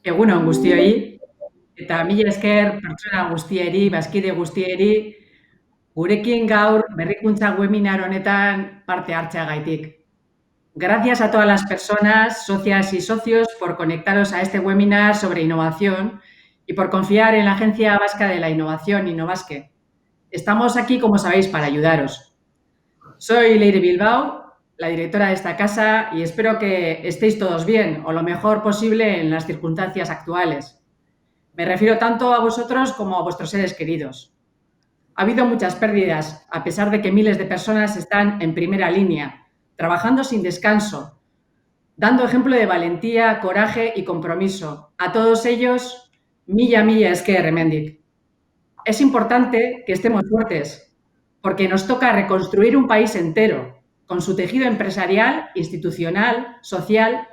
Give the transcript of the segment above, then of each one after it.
Egunon guztioi, eta mila esker pertsona guztieri, bazkide guztieri, gurekin gaur berrikuntza webinar honetan parte hartzeagaitik. Gracias a todas las personas, socias y socios, por conectaros a este webinar sobre innovación y por confiar en la Agencia Vasca de la Innovación, Innobasque. Estamos aquí, como sabéis, para ayudaros. Soy Leire Bilbao, la directora de esta casa, y espero que estéis todos bien o lo mejor posible en las circunstancias actuales. Me refiero tanto a vosotros como a vuestros seres queridos. Ha habido muchas pérdidas, a pesar de que miles de personas están en primera línea, trabajando sin descanso, dando ejemplo de valentía, coraje y compromiso. A todos ellos, milla esker hemendik. Es importante que estemos fuertes, porque nos toca reconstruir un país entero, con su tejido empresarial, institucional, social.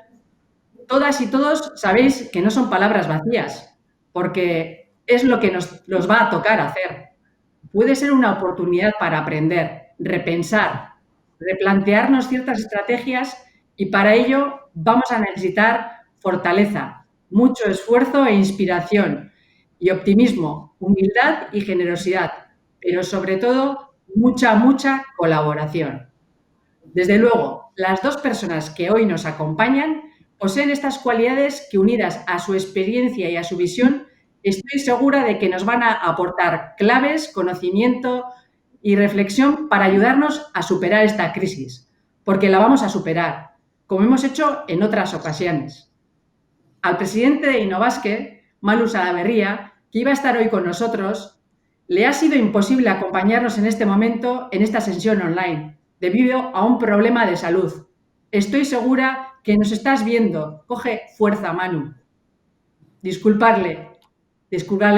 Todas y todos sabéis que no son palabras vacías, porque es lo que nos va a tocar hacer. Puede ser una oportunidad para aprender, repensar, replantearnos ciertas estrategias, y para ello vamos a necesitar fortaleza, mucho esfuerzo e inspiración, y optimismo, humildad y generosidad, pero sobre todo mucha colaboración. Desde luego, las dos personas que hoy nos acompañan poseen estas cualidades que, unidas a su experiencia y a su visión, estoy segura de que nos van a aportar claves, conocimiento y reflexión para ayudarnos a superar esta crisis, porque la vamos a superar, como hemos hecho en otras ocasiones. Al presidente de Innobasque, Manu Salaverría, que iba a estar hoy con nosotros, le ha sido imposible acompañarnos en este momento en esta sesión online, debido a un problema de salud. Estoy segura que nos estás viendo. Coge fuerza, Manu. Disculpadle,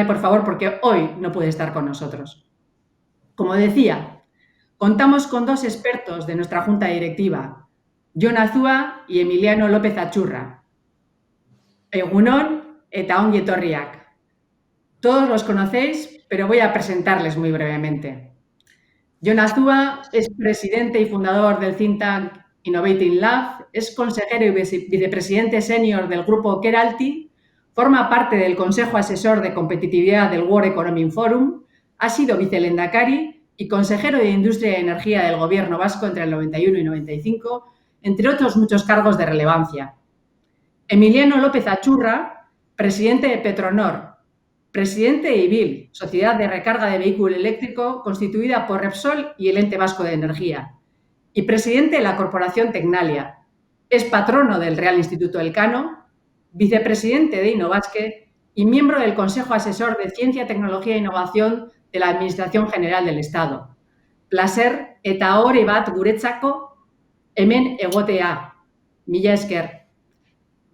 por favor, porque hoy no puede estar con nosotros. Como decía, contamos con dos expertos de nuestra junta directiva, Jon Azúa y Emiliano López Achurra. Egunon eta ongi etorriak. Todos los conocéis, pero voy a presentarles muy brevemente. Jon Azúa es presidente y fundador del think tank Innovating Lab, es consejero y vicepresidente senior del grupo Keralty, forma parte del Consejo Asesor de Competitividad del World Economic Forum, ha sido vicelendakari y consejero de Industria y Energía del Gobierno vasco entre el 91 y 95, entre otros muchos cargos de relevancia. Emiliano López Achurra, presidente de Petronor, presidente de IBIL, Sociedad de Recarga de Vehículo Eléctrico, constituida por Repsol y el Ente Vasco de Energía, y presidente de la Corporación Tecnalia. Es patrono del Real Instituto Elcano, vicepresidente de Innobasque y miembro del Consejo Asesor de Ciencia, Tecnología e Innovación de la Administración General del Estado. Placer eta hori bat guretzako hemen egotea. Mila esker.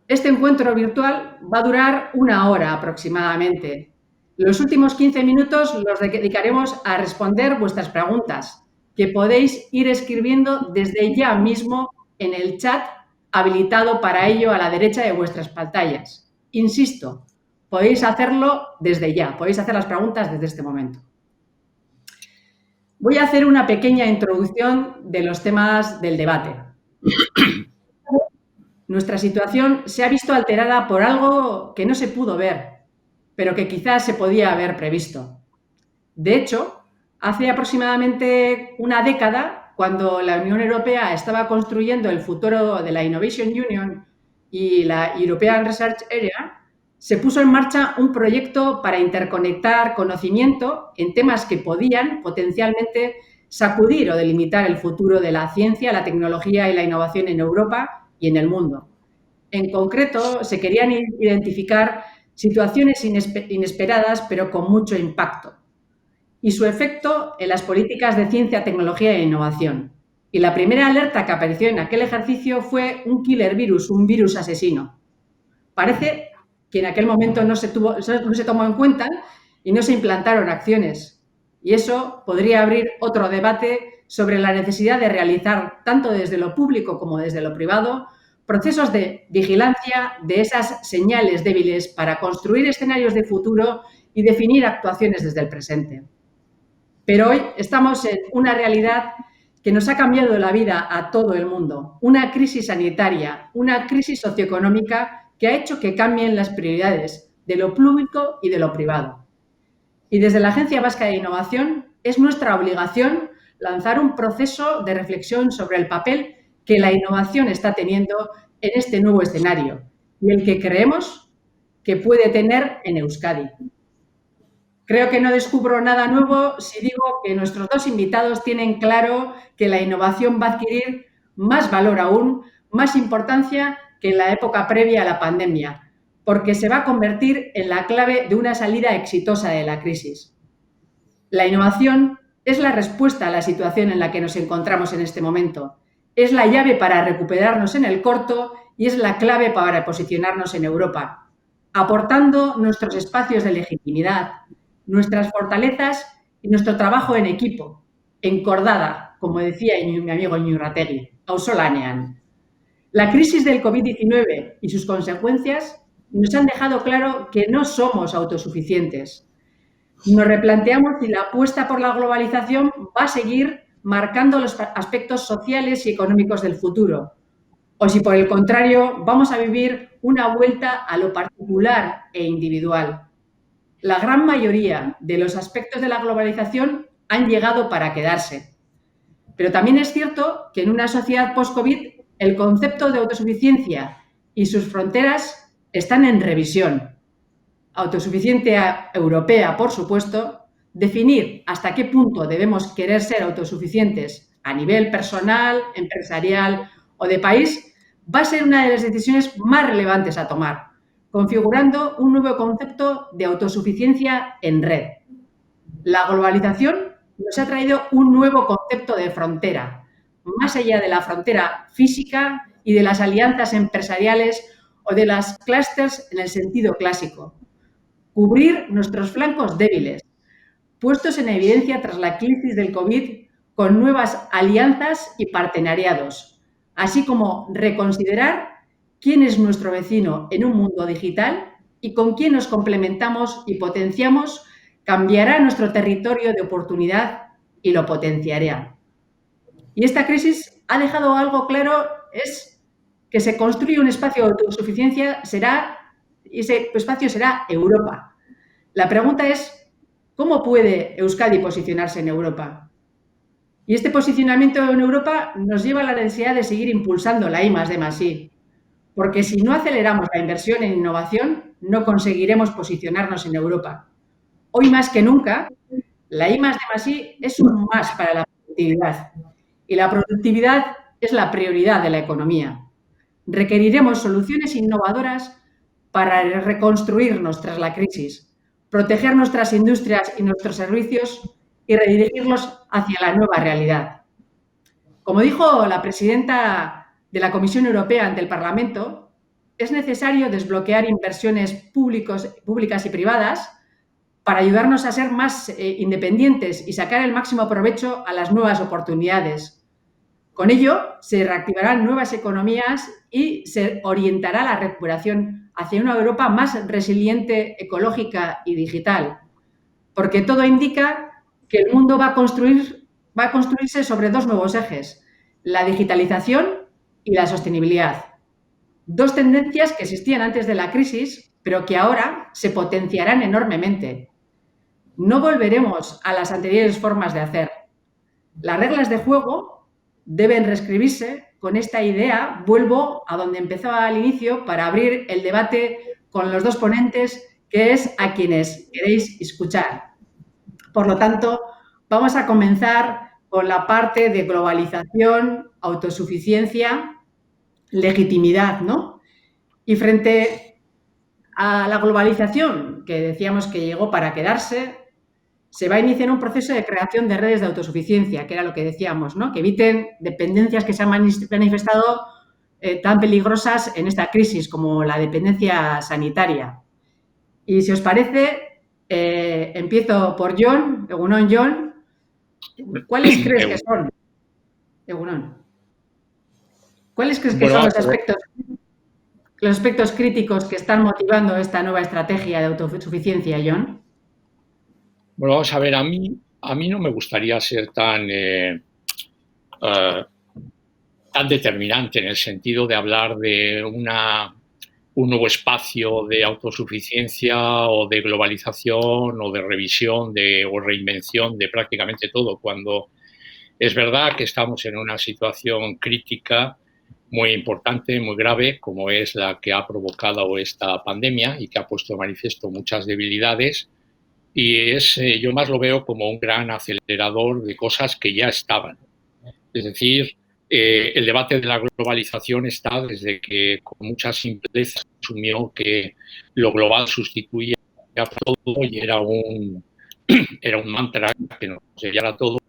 Este encuentro virtual va a durar 1 hora aproximadamente. Los últimos 15 minutos los dedicaremos a responder vuestras preguntas, que podéis ir escribiendo desde ya mismo en el chat habilitado para ello a la derecha de vuestras pantallas. Insisto, podéis hacerlo desde ya, podéis hacer las preguntas desde este momento. Voy a hacer una pequeña introducción de los temas del debate. Nuestra situación se ha visto alterada por algo que no se pudo ver, pero que quizás se podía haber previsto. De hecho, hace aproximadamente una década, cuando la Unión Europea estaba construyendo el futuro de la Innovation Union y la European Research Area, se puso en marcha un proyecto para interconectar conocimiento en temas que podían potencialmente sacudir o delimitar el futuro de la ciencia, la tecnología y la innovación en Europa y en el mundo. En concreto, se querían identificar situaciones inesperadas, pero con mucho impacto, y su efecto en las políticas de ciencia, tecnología e innovación. Y la primera alerta que apareció en aquel ejercicio fue un killer virus, un virus asesino. Parece que en aquel momento no se tomó en cuenta y no se implantaron acciones. Y eso podría abrir otro debate sobre la necesidad de realizar, tanto desde lo público como desde lo privado, procesos de vigilancia de esas señales débiles para construir escenarios de futuro y definir actuaciones desde el presente. Pero hoy estamos en una realidad que nos ha cambiado la vida a todo el mundo, una crisis sanitaria, una crisis socioeconómica que ha hecho que cambien las prioridades de lo público y de lo privado. Y desde la Agencia Vasca de Innovación es nuestra obligación lanzar un proceso de reflexión sobre el papel que la innovación está teniendo en este nuevo escenario y el que creemos que puede tener en Euskadi. Creo que no descubro nada nuevo si digo que nuestros dos invitados tienen claro que la innovación va a adquirir más valor aún, más importancia que en la época previa a la pandemia, porque se va a convertir en la clave de una salida exitosa de la crisis. La innovación es la respuesta a la situación en la que nos encontramos en este momento. Es la llave para recuperarnos en el corto y es la clave para posicionarnos en Europa, aportando nuestros espacios de legitimidad, nuestras fortalezas y nuestro trabajo en equipo, encordada, como decía mi amigo Iñurrategui, auzolanean. La crisis del COVID-19 y sus consecuencias nos han dejado claro que no somos autosuficientes. Nos replanteamos si la apuesta por la globalización va a seguir marcando los aspectos sociales y económicos del futuro, o si por el contrario vamos a vivir una vuelta a lo particular e individual. La gran mayoría de los aspectos de la globalización han llegado para quedarse. Pero también es cierto que en una sociedad post-COVID el concepto de autosuficiencia y sus fronteras están en revisión. Autosuficiencia europea, por supuesto, definir hasta qué punto debemos querer ser autosuficientes a nivel personal, empresarial o de país, va a ser una de las decisiones más relevantes a tomar, configurando un nuevo concepto de autosuficiencia en red. La globalización nos ha traído un nuevo concepto de frontera, más allá de la frontera física y de las alianzas empresariales o de las clústeres en el sentido clásico. Cubrir nuestros flancos débiles, puestos en evidencia tras la crisis del COVID con nuevas alianzas y partenariados, así como reconsiderar quién es nuestro vecino en un mundo digital y con quién nos complementamos y potenciamos, cambiará nuestro territorio de oportunidad y lo potenciará. Y esta crisis ha dejado algo claro, es que se construye un espacio de autosuficiencia, ese espacio será Europa. La pregunta es, ¿cómo puede Euskadi posicionarse en Europa? Y este posicionamiento en Europa nos lleva a la necesidad de seguir impulsando la I+D+I, porque si no aceleramos la inversión en innovación, no conseguiremos posicionarnos en Europa. Hoy más que nunca, la I+D+I es un más para la productividad, y la productividad es la prioridad de la economía. Requeriremos soluciones innovadoras para reconstruirnos tras la crisis, proteger nuestras industrias y nuestros servicios y redirigirlos hacia la nueva realidad. Como dijo la presidenta de la Comisión Europea ante el Parlamento, es necesario desbloquear inversiones públicas y privadas para ayudarnos a ser más independientes y sacar el máximo provecho a las nuevas oportunidades. Con ello, se reactivarán nuevas economías y se orientará la recuperación hacia una Europa más resiliente, ecológica y digital, porque todo indica que el mundo va a construirse sobre dos nuevos ejes, la digitalización y la sostenibilidad. Dos tendencias que existían antes de la crisis, pero que ahora se potenciarán enormemente. No volveremos a las anteriores formas de hacer. Las reglas de juego deben reescribirse. Con esta idea vuelvo a donde empezaba al inicio para abrir el debate con los dos ponentes, que es a quienes queréis escuchar. Por lo tanto, vamos a comenzar con la parte de globalización, autosuficiencia, legitimidad, ¿no? Y frente a la globalización, que decíamos que llegó para quedarse, se va a iniciar un proceso de creación de redes de autosuficiencia, que era lo que decíamos, ¿no? Que eviten dependencias que se han manifestado tan peligrosas en esta crisis, como la dependencia sanitaria. Y si os parece, empiezo por Jon. Egunon, Jon. ¿Cuáles crees que son? Egunon. ¿Cuáles crees que son los aspectos críticos que están motivando esta nueva estrategia de autosuficiencia, Jon? Bueno, vamos a ver, a mí no me gustaría ser tan determinante en el sentido de hablar de una un nuevo espacio de autosuficiencia o de globalización o de revisión o reinvención de prácticamente todo, cuando es verdad que estamos en una situación crítica muy importante, muy grave, como es la que ha provocado esta pandemia y que ha puesto de manifiesto muchas debilidades. Y yo más lo veo como un gran acelerador de cosas que ya estaban. Es decir, el debate de la globalización está desde que con mucha simpleza asumió que lo global sustituía a todo y era un mantra que nos enseñara a todos,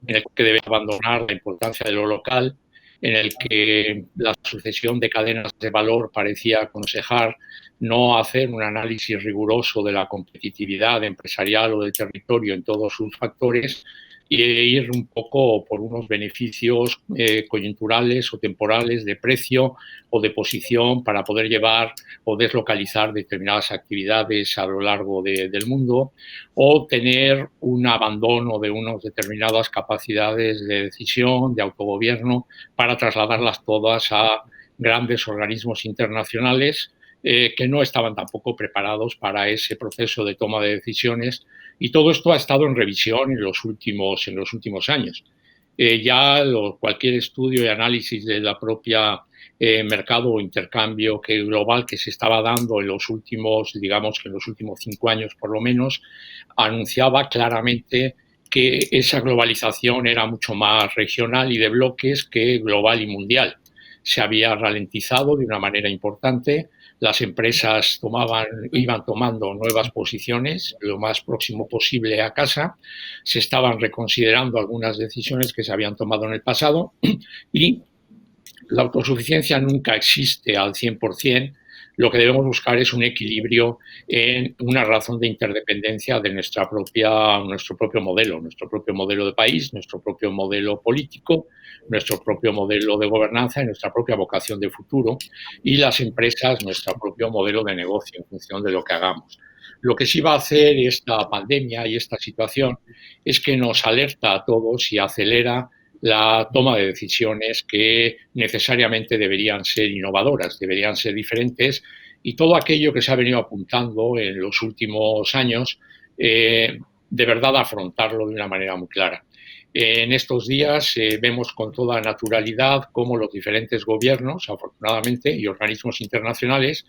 en el que debe abandonar la importancia de lo local, en el que la sucesión de cadenas de valor parecía aconsejar no hacer un análisis riguroso de la competitividad empresarial o del territorio en todos sus factores, y ir un poco por unos beneficios coyunturales o temporales de precio o de posición para poder llevar o deslocalizar determinadas actividades a lo largo del mundo, o tener un abandono de unas determinadas capacidades de decisión, de autogobierno, para trasladarlas todas a grandes organismos internacionales que no estaban tampoco preparados para ese proceso de toma de decisiones. Y todo esto ha estado en revisión en los últimos años. Cualquier estudio y análisis de la propia mercado o intercambio global que se estaba dando en los últimos 5 años por lo menos, anunciaba claramente que esa globalización era mucho más regional y de bloques que global y mundial. Se había ralentizado de una manera importante. Las empresas iban tomando nuevas posiciones lo más próximo posible a casa, se estaban reconsiderando algunas decisiones que se habían tomado en el pasado, y la autosuficiencia nunca existe al 100%. Lo que debemos buscar es un equilibrio en una razón de interdependencia de nuestro propio modelo de país, nuestro propio modelo político, nuestro propio modelo de gobernanza y nuestra propia vocación de futuro, y las empresas, nuestro propio modelo de negocio en función de lo que hagamos. Lo que sí va a hacer esta pandemia y esta situación es que nos alerta a todos y acelera la toma de decisiones que necesariamente deberían ser innovadoras, deberían ser diferentes, y todo aquello que se ha venido apuntando en los últimos años, de verdad afrontarlo de una manera muy clara. En estos días vemos con toda naturalidad cómo los diferentes gobiernos, afortunadamente, y organismos internacionales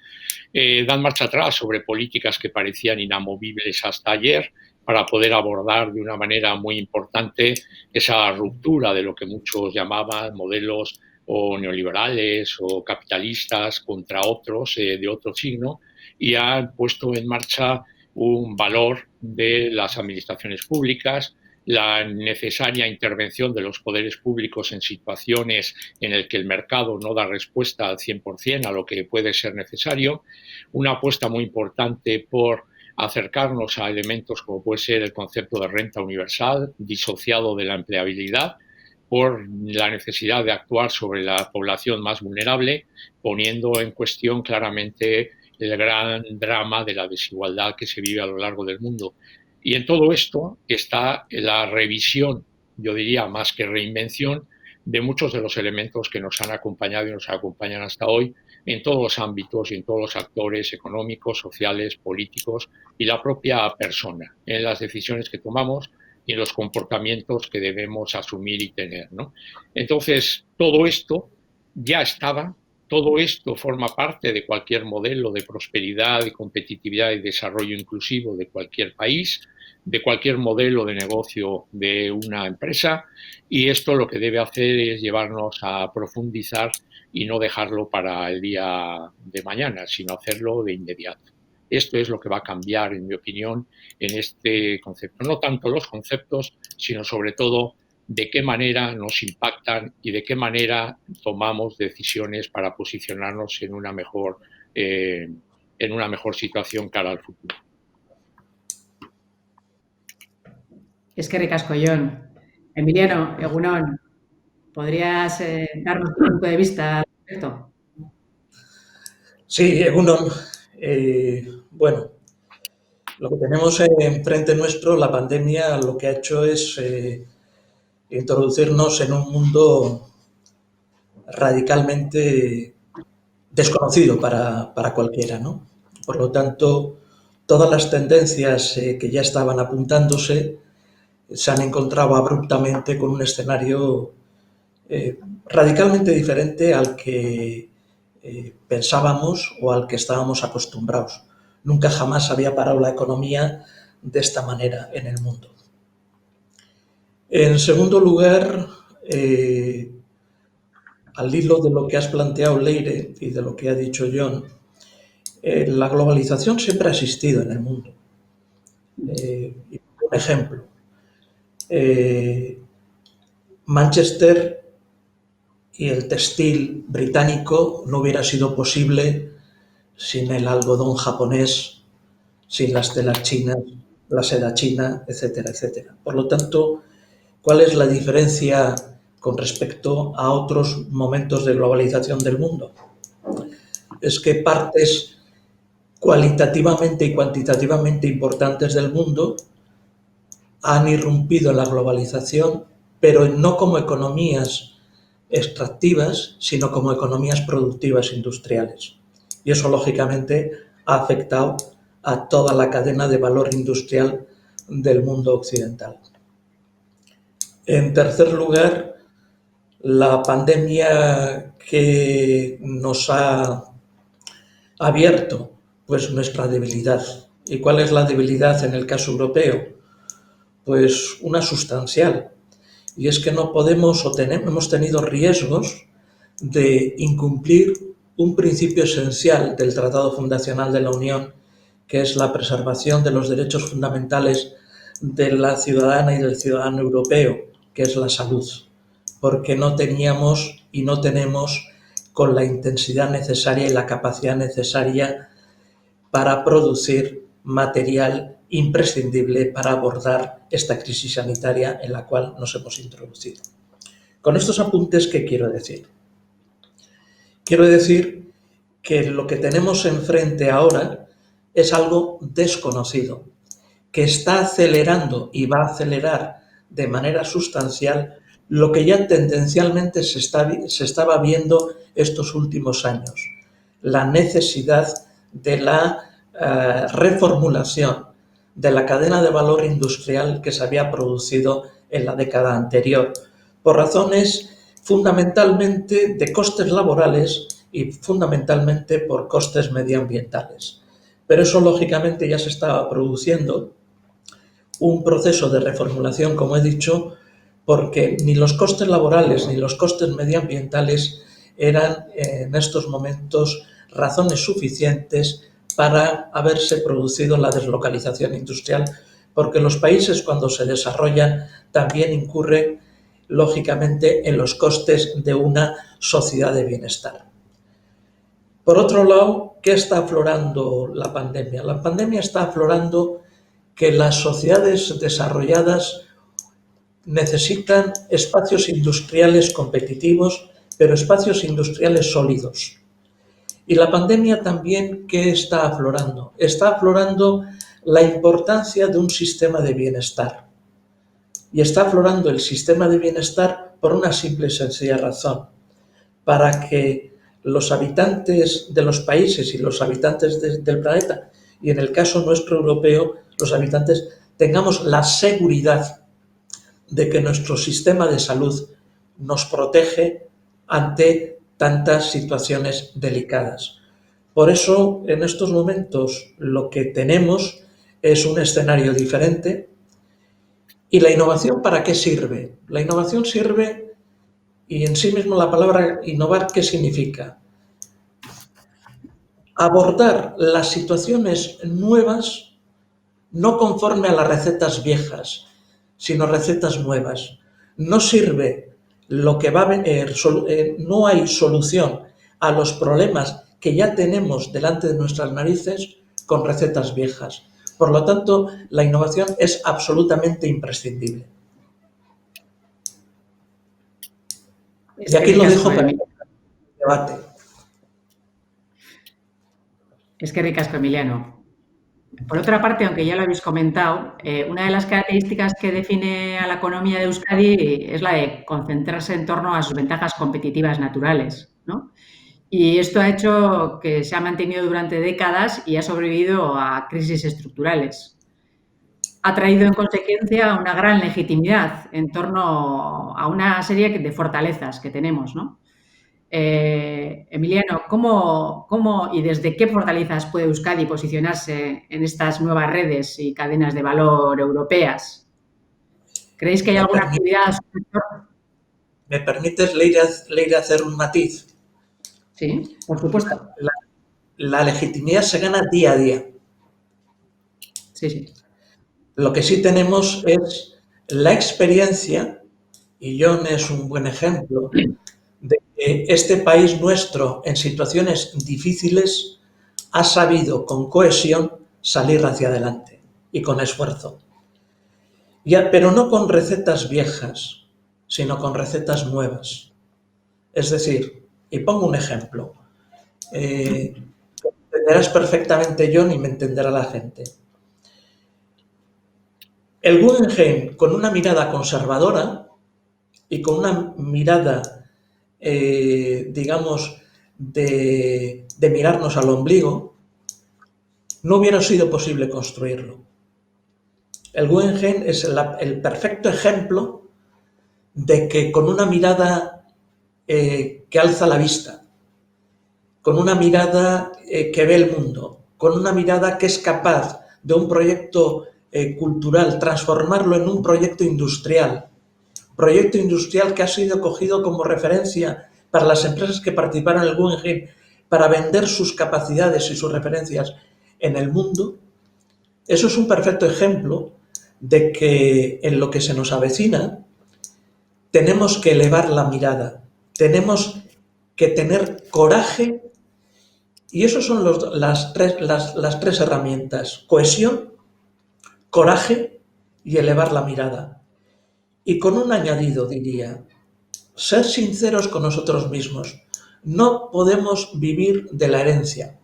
dan marcha atrás sobre políticas que parecían inamovibles hasta ayer, para poder abordar de una manera muy importante esa ruptura de lo que muchos llamaban modelos o neoliberales o capitalistas contra otros de otro signo, y han puesto en marcha un valor de las administraciones públicas, la necesaria intervención de los poderes públicos en situaciones en las que el mercado no da respuesta al 100% a lo que puede ser necesario, una apuesta muy importante por acercarnos a elementos como puede ser el concepto de renta universal, disociado de la empleabilidad, por la necesidad de actuar sobre la población más vulnerable, poniendo en cuestión claramente el gran drama de la desigualdad que se vive a lo largo del mundo. Y en todo esto está la revisión, yo diría más que reinvención, de muchos de los elementos que nos han acompañado y nos acompañan hasta hoy en todos los ámbitos y en todos los actores económicos, sociales, políticos y la propia persona, en las decisiones que tomamos y en los comportamientos que debemos asumir y tener, ¿no? Entonces, todo esto ya estaba, todo esto forma parte de cualquier modelo de prosperidad y competitividad y desarrollo inclusivo de cualquier país, de cualquier modelo de negocio de una empresa, y esto lo que debe hacer es llevarnos a profundizar y no dejarlo para el día de mañana, sino hacerlo de inmediato. Esto es lo que va a cambiar, en mi opinión, en este concepto. No tanto los conceptos, sino sobre todo de qué manera nos impactan y de qué manera tomamos decisiones para posicionarnos en una mejor situación cara al futuro. Eskerrik asko, Jon. Emiliano, egunon, ¿podrías darnos tu punto de vista al respecto? Sí, egunon. Bueno, lo que tenemos enfrente nuestro, la pandemia, lo que ha hecho es introducirnos en un mundo radicalmente desconocido para cualquiera, ¿no? Por lo tanto, todas las tendencias que ya estaban apuntándose se han encontrado abruptamente con un escenario radicalmente diferente al que pensábamos o al que estábamos acostumbrados. Nunca jamás había parado la economía de esta manera en el mundo. En segundo lugar, al hilo de lo que has planteado, Leire, y de lo que ha dicho John, la globalización siempre ha existido en el mundo. Un ejemplo, Manchester y el textil británico no hubiera sido posible sin el algodón japonés, sin las telas chinas, la seda china, etcétera, etcétera. Por lo tanto, ¿cuál es la diferencia con respecto a otros momentos de globalización del mundo? Es que partes cualitativamente y cuantitativamente importantes del mundo han irrumpido en la globalización, pero no como economías extractivas, sino como economías productivas industriales. Y eso, lógicamente, ha afectado a toda la cadena de valor industrial del mundo occidental. En tercer lugar, la pandemia que nos ha abierto pues nuestra debilidad. ¿Y cuál es la debilidad en el caso europeo? Pues una sustancial. Y es que no podemos o hemos tenido riesgos de incumplir un principio esencial del Tratado Fundacional de la Unión, que es la preservación de los derechos fundamentales de la ciudadana y del ciudadano europeo, que es la salud, porque no teníamos y no tenemos con la intensidad necesaria y la capacidad necesaria para producir material imprescindible para abordar esta crisis sanitaria en la cual nos hemos introducido. Con estos apuntes, ¿qué quiero decir? Quiero decir que lo que tenemos enfrente ahora es algo desconocido, que está acelerando y va a acelerar de manera sustancial lo que ya tendencialmente se estaba viendo estos últimos años, la necesidad de la reformulación de la cadena de valor industrial que se había producido en la década anterior, por razones fundamentalmente de costes laborales y fundamentalmente por costes medioambientales. Pero eso, lógicamente, ya se estaba produciendo un proceso de reformulación, como he dicho, porque ni los costes laborales ni los costes medioambientales eran en estos momentos razones suficientes para haberse producido la deslocalización industrial, porque los países cuando se desarrollan también incurren lógicamente en los costes de una sociedad de bienestar. Por otro lado, ¿qué está aflorando la pandemia? La pandemia está aflorando que las sociedades desarrolladas necesitan espacios industriales competitivos, pero espacios industriales sólidos. Y la pandemia también, ¿qué está aflorando? Está aflorando la importancia de un sistema de bienestar. Y está aflorando el sistema de bienestar por una simple y sencilla razón. Para que los habitantes de los países y los habitantes del planeta, y en el caso nuestro europeo, los habitantes, tengamos la seguridad de que nuestro sistema de salud nos protege ante tantas situaciones delicadas. Por eso, en estos momentos, lo que tenemos es un escenario diferente. ¿Y la innovación para qué sirve? La innovación sirve, y en sí mismo la palabra innovar, ¿qué significa? Abordar las situaciones nuevas no conforme a las recetas viejas, sino recetas nuevas. No sirve lo que va a venir, no hay solución a los problemas que ya tenemos delante de nuestras narices con recetas viejas. Por lo tanto, la innovación es absolutamente imprescindible. Y aquí lo dejo para el debate. Es que ricasco, Emiliano. Por otra parte, aunque ya lo habéis comentado, una de las características que define a la economía de Euskadi es la de concentrarse en torno a sus ventajas competitivas naturales, ¿no? Y esto ha hecho que se ha mantenido durante décadas y ha sobrevivido a crisis estructurales. Ha traído en consecuencia una gran legitimidad en torno a una serie de fortalezas que tenemos, ¿no? Emiliano, ¿cómo y desde qué fortalezas puede Euskadi posicionarse en estas nuevas redes y cadenas de valor europeas? ¿Creéis que hay ¿Me, alguna permi- actividad? me permites, Leire, hacer un matiz? Sí, por supuesto. La, la legitimidad se gana día a día. Sí, sí. Lo que sí tenemos es la experiencia, y John es un buen ejemplo, de que este país nuestro en situaciones difíciles ha sabido con cohesión salir hacia adelante y con esfuerzo. Ya, pero no con recetas viejas, sino con recetas nuevas. Es decir, y pongo un ejemplo, entenderás perfectamente John y me entenderá la gente. El Guggenheim, con una mirada conservadora y con una mirada, digamos, de mirarnos al ombligo, no hubiera sido posible construirlo. El Guggenheim es el perfecto ejemplo de que con una mirada que alza la vista, con una mirada que ve el mundo, con una mirada que es capaz de un proyecto cultural transformarlo en un proyecto industrial que ha sido cogido como referencia para las empresas que participaron en el Guggenheim para vender sus capacidades y sus referencias en el mundo. Eso es un perfecto ejemplo de que en lo que se nos avecina tenemos que elevar la mirada, tenemos que tener coraje y eso son las tres herramientas, cohesión, coraje y elevar la mirada. Y con un añadido diría, ser sinceros con nosotros mismos. No podemos vivir de la herencia.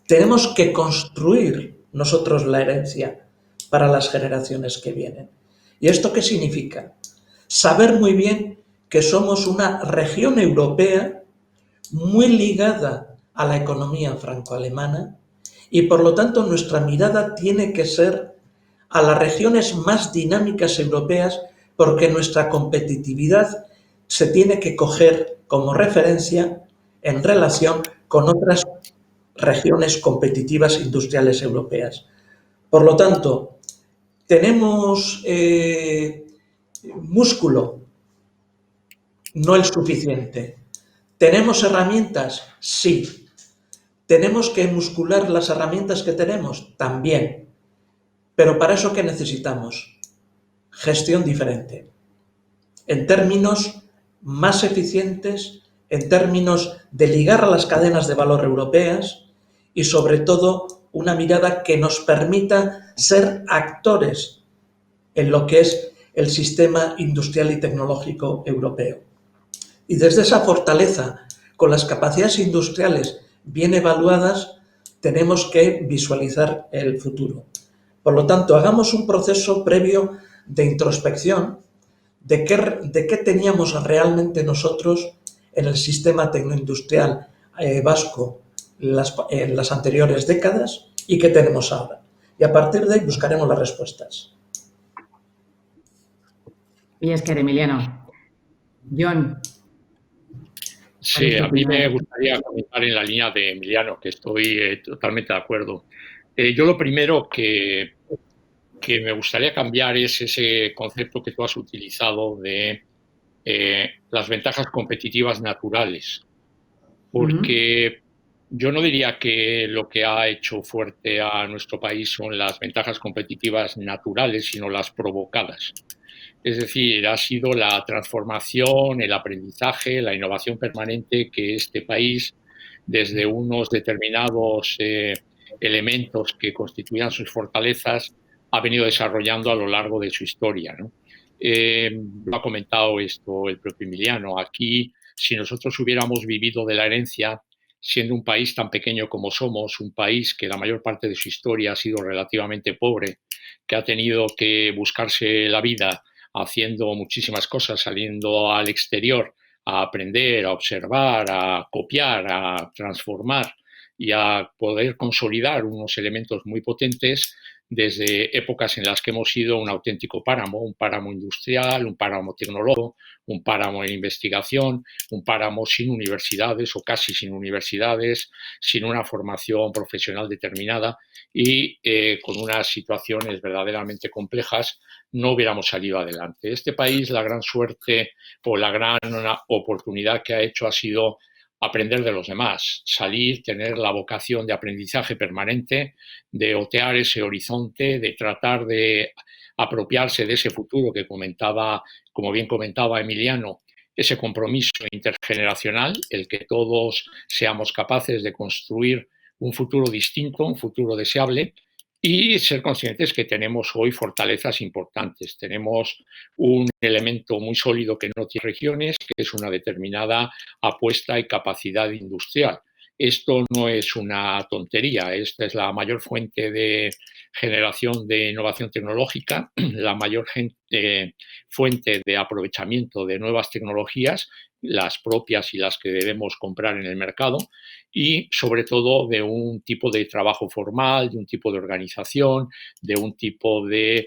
Tenemos que construir nosotros la herencia para las generaciones que vienen. ¿Y esto qué significa? Saber muy bien que somos una región europea muy ligada a la economía franco-alemana y por lo tanto nuestra mirada tiene que ser a las regiones más dinámicas europeas porque nuestra competitividad se tiene que coger como referencia en relación con otras regiones competitivas industriales europeas. Por lo tanto, tenemos músculo, no el suficiente. ¿Tenemos herramientas? Sí. ¿Tenemos que muscular las herramientas que tenemos? También. Pero para eso, ¿qué necesitamos? Gestión diferente. En términos más eficientes, en términos de ligar a las cadenas de valor europeas y sobre todo una mirada que nos permita ser actores en lo que es el sistema industrial y tecnológico europeo. Y desde esa fortaleza, con las capacidades industriales bien evaluadas, tenemos que visualizar el futuro. Por lo tanto, hagamos un proceso previo de introspección de qué teníamos realmente nosotros en el sistema tecnoindustrial vasco en las anteriores décadas y qué tenemos ahora. Y a partir de ahí buscaremos las respuestas. Y es que, Emiliano. John, ¿cuál es Sí, tu a mí me opinión? gustaría comentar en la línea de Emiliano, que estoy totalmente de acuerdo. Yo lo primero que me gustaría cambiar es ese concepto que tú has utilizado de las ventajas competitivas naturales, porque yo no diría que lo que ha hecho fuerte a nuestro país son las ventajas competitivas naturales, sino las provocadas. Es decir, ha sido la transformación, el aprendizaje, la innovación permanente que este país, desde unos determinados elementos que constituían sus fortalezas, ha venido desarrollando a lo largo de su historia, ¿no? Lo ha comentado esto el propio Emiliano. Aquí, si nosotros hubiéramos vivido de la herencia, siendo un país tan pequeño como somos, un país que la mayor parte de su historia ha sido relativamente pobre, que ha tenido que buscarse la vida haciendo muchísimas cosas, saliendo al exterior a aprender, a observar, a copiar, a transformar y a poder consolidar unos elementos muy potentes desde épocas en las que hemos sido un auténtico páramo, un páramo industrial, un páramo tecnológico, un páramo en investigación, un páramo sin universidades o casi sin universidades, sin una formación profesional determinada y con unas situaciones verdaderamente complejas no hubiéramos salido adelante. Este país, la gran suerte o la gran oportunidad que ha hecho ha sido aprender de los demás, salir, tener la vocación de aprendizaje permanente, de otear ese horizonte, de tratar de apropiarse de ese futuro que comentaba, como bien comentaba Emiliano, ese compromiso intergeneracional, el que todos seamos capaces de construir un futuro distinto, un futuro deseable, y ser conscientes que tenemos hoy fortalezas importantes. Tenemos un elemento muy sólido que no tiene regiones, que es una determinada apuesta y capacidad industrial. Esto no es una tontería, esta es la mayor fuente de generación de innovación tecnológica, la mayor fuente de aprovechamiento de nuevas tecnologías, las propias y las que debemos comprar en el mercado, y sobre todo de un tipo de trabajo formal, de un tipo de organización, de un tipo de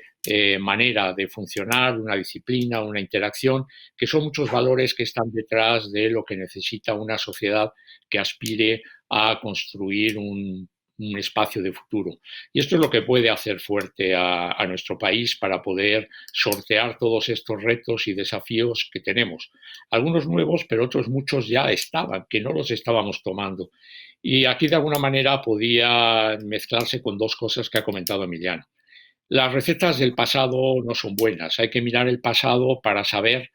manera de funcionar, una disciplina, una interacción, que son muchos valores que están detrás de lo que necesita una sociedad que aspire a construir un espacio de futuro. Y esto es lo que puede hacer fuerte a nuestro país para poder sortear todos estos retos y desafíos que tenemos. Algunos nuevos, pero otros muchos ya estaban, que no los estábamos tomando. Y aquí de alguna manera podía mezclarse con dos cosas que ha comentado Emiliano. Las recetas del pasado no son buenas. Hay que mirar el pasado para saber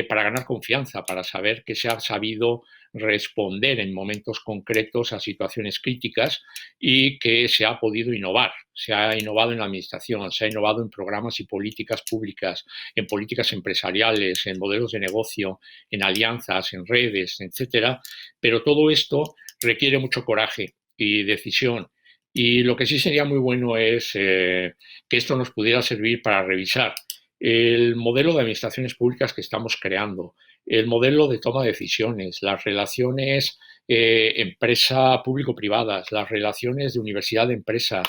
para ganar confianza, para saber que se ha sabido responder en momentos concretos a situaciones críticas y que se ha podido innovar. Se ha innovado en la administración, se ha innovado en programas y políticas públicas, en políticas empresariales, en modelos de negocio, en alianzas, en redes, etcétera. Pero todo esto requiere mucho coraje y decisión. Y lo que sí sería muy bueno es que esto nos pudiera servir para revisar el modelo de administraciones públicas que estamos creando, el modelo de toma de decisiones, las relaciones empresa público-privadas, las relaciones de universidad-empresa,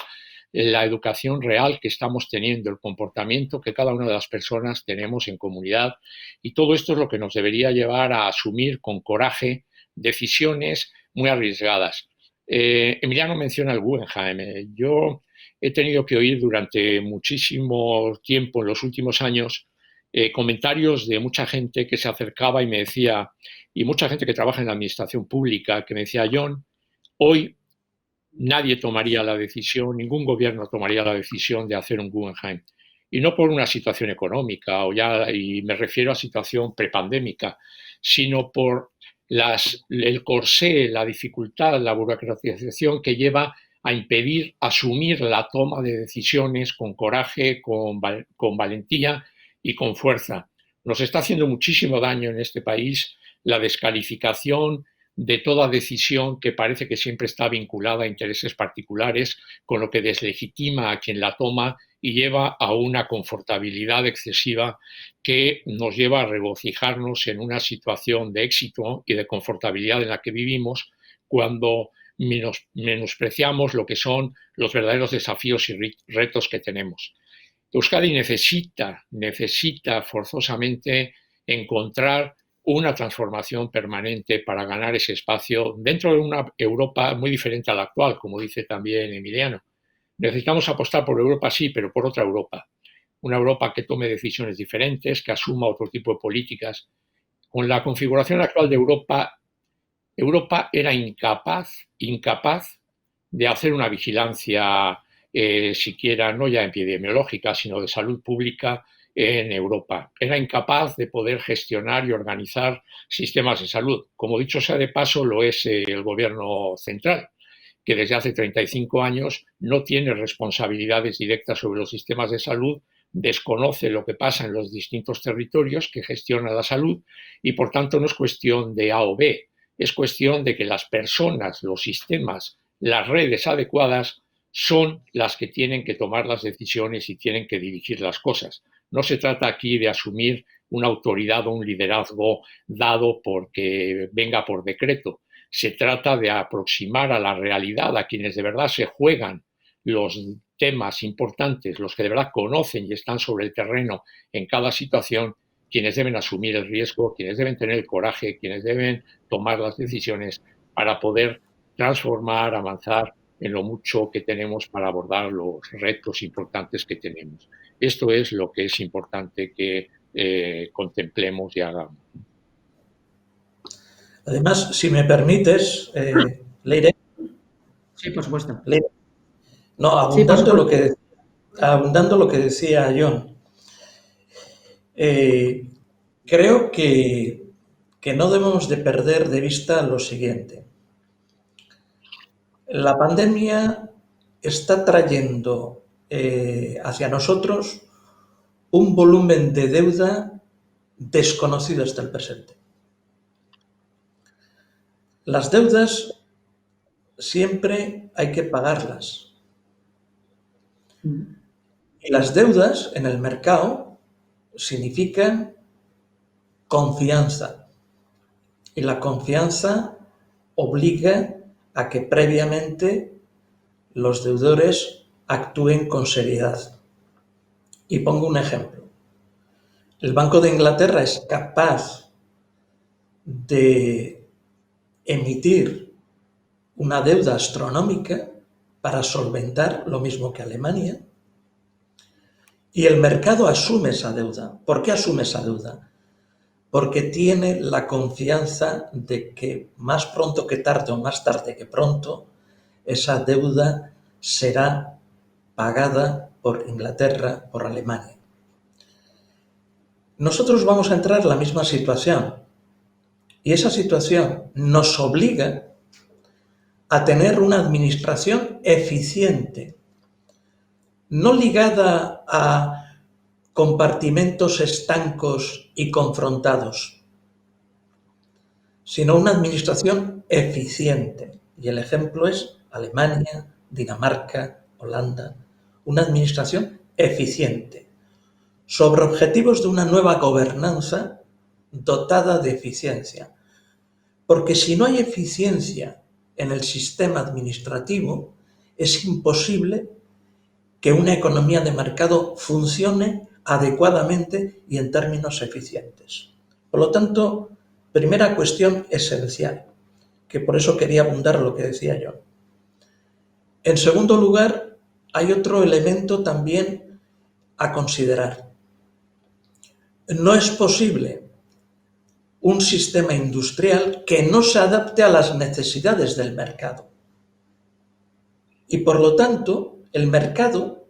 la educación real que estamos teniendo, el comportamiento que cada una de las personas tenemos en comunidad. Y todo esto es lo que nos debería llevar a asumir con coraje decisiones muy arriesgadas. Emiliano menciona el Guggenheim. Yo he tenido que oír durante muchísimo tiempo, en los últimos años, comentarios de mucha gente que se acercaba y me decía, y mucha gente que trabaja en la administración pública, que me decía, John, hoy nadie tomaría la decisión, ningún gobierno tomaría la decisión de hacer un Guggenheim. Y no por una situación económica, y me refiero a situación prepandémica, sino por el corsé, la dificultad, la burocratización que lleva a impedir asumir la toma de decisiones con coraje, con valentía y con fuerza. Nos está haciendo muchísimo daño en este país la descalificación de toda decisión que parece que siempre está vinculada a intereses particulares, con lo que deslegitima a quien la toma y lleva a una confortabilidad excesiva que nos lleva a regocijarnos en una situación de éxito y de confortabilidad en la que vivimos cuando menospreciamos lo que son los verdaderos desafíos y retos que tenemos. Euskadi necesita forzosamente encontrar una transformación permanente para ganar ese espacio dentro de una Europa muy diferente a la actual, como dice también Emiliano. Necesitamos apostar por Europa, sí, pero por otra Europa. Una Europa que tome decisiones diferentes, que asuma otro tipo de políticas. Con la configuración actual de Europa, Europa era incapaz de hacer una vigilancia siquiera no ya epidemiológica, sino de salud pública en Europa. Era incapaz de poder gestionar y organizar sistemas de salud. Como dicho sea de paso, lo es el gobierno central, que desde hace 35 años no tiene responsabilidades directas sobre los sistemas de salud, desconoce lo que pasa en los distintos territorios que gestiona la salud y, por tanto, no es cuestión de A o B, es cuestión de que las personas, los sistemas, las redes adecuadas son las que tienen que tomar las decisiones y tienen que dirigir las cosas. No se trata aquí de asumir una autoridad o un liderazgo dado porque venga por decreto. Se trata de aproximar a la realidad a quienes de verdad se juegan los temas importantes, los que de verdad conocen y están sobre el terreno en cada situación, quienes deben asumir el riesgo, quienes deben tener el coraje, quienes deben tomar las decisiones para poder transformar, avanzar en lo mucho que tenemos para abordar los retos importantes que tenemos. Esto es lo que es importante que contemplemos y hagamos. Además, si me permites, Leire, Sí, por supuesto. no, Sí, por supuesto. abundando lo que decía John, creo que no debemos de perder de vista lo siguiente. La pandemia está trayendo hacia nosotros un volumen de deuda desconocido hasta el presente. Las deudas siempre hay que pagarlas. Y las deudas en el mercado significan confianza. Y la confianza obliga a que previamente los deudores actúen con seriedad. Y pongo un ejemplo. El Banco de Inglaterra es capaz de emitir una deuda astronómica para solventar lo mismo que Alemania, y el mercado asume esa deuda. ¿Por qué asume esa deuda? Porque tiene la confianza de que más pronto que tarde o más tarde que pronto esa deuda será pagada por Inglaterra, por Alemania. Nosotros vamos a entrar en la misma situación, y esa situación nos obliga a tener una administración eficiente, no ligada a compartimentos estancos y confrontados, sino una administración eficiente. Y el ejemplo es Alemania, Dinamarca, Holanda. Una administración eficiente, sobre objetivos de una nueva gobernanza dotada de eficiencia. Porque si no hay eficiencia en el sistema administrativo, es imposible que una economía de mercado funcione adecuadamente y en términos eficientes. Por lo tanto, primera cuestión esencial, que por eso quería abundar lo que decía yo. En segundo lugar, hay otro elemento también a considerar. No es posible un sistema industrial que no se adapte a las necesidades del mercado. Y por lo tanto, el mercado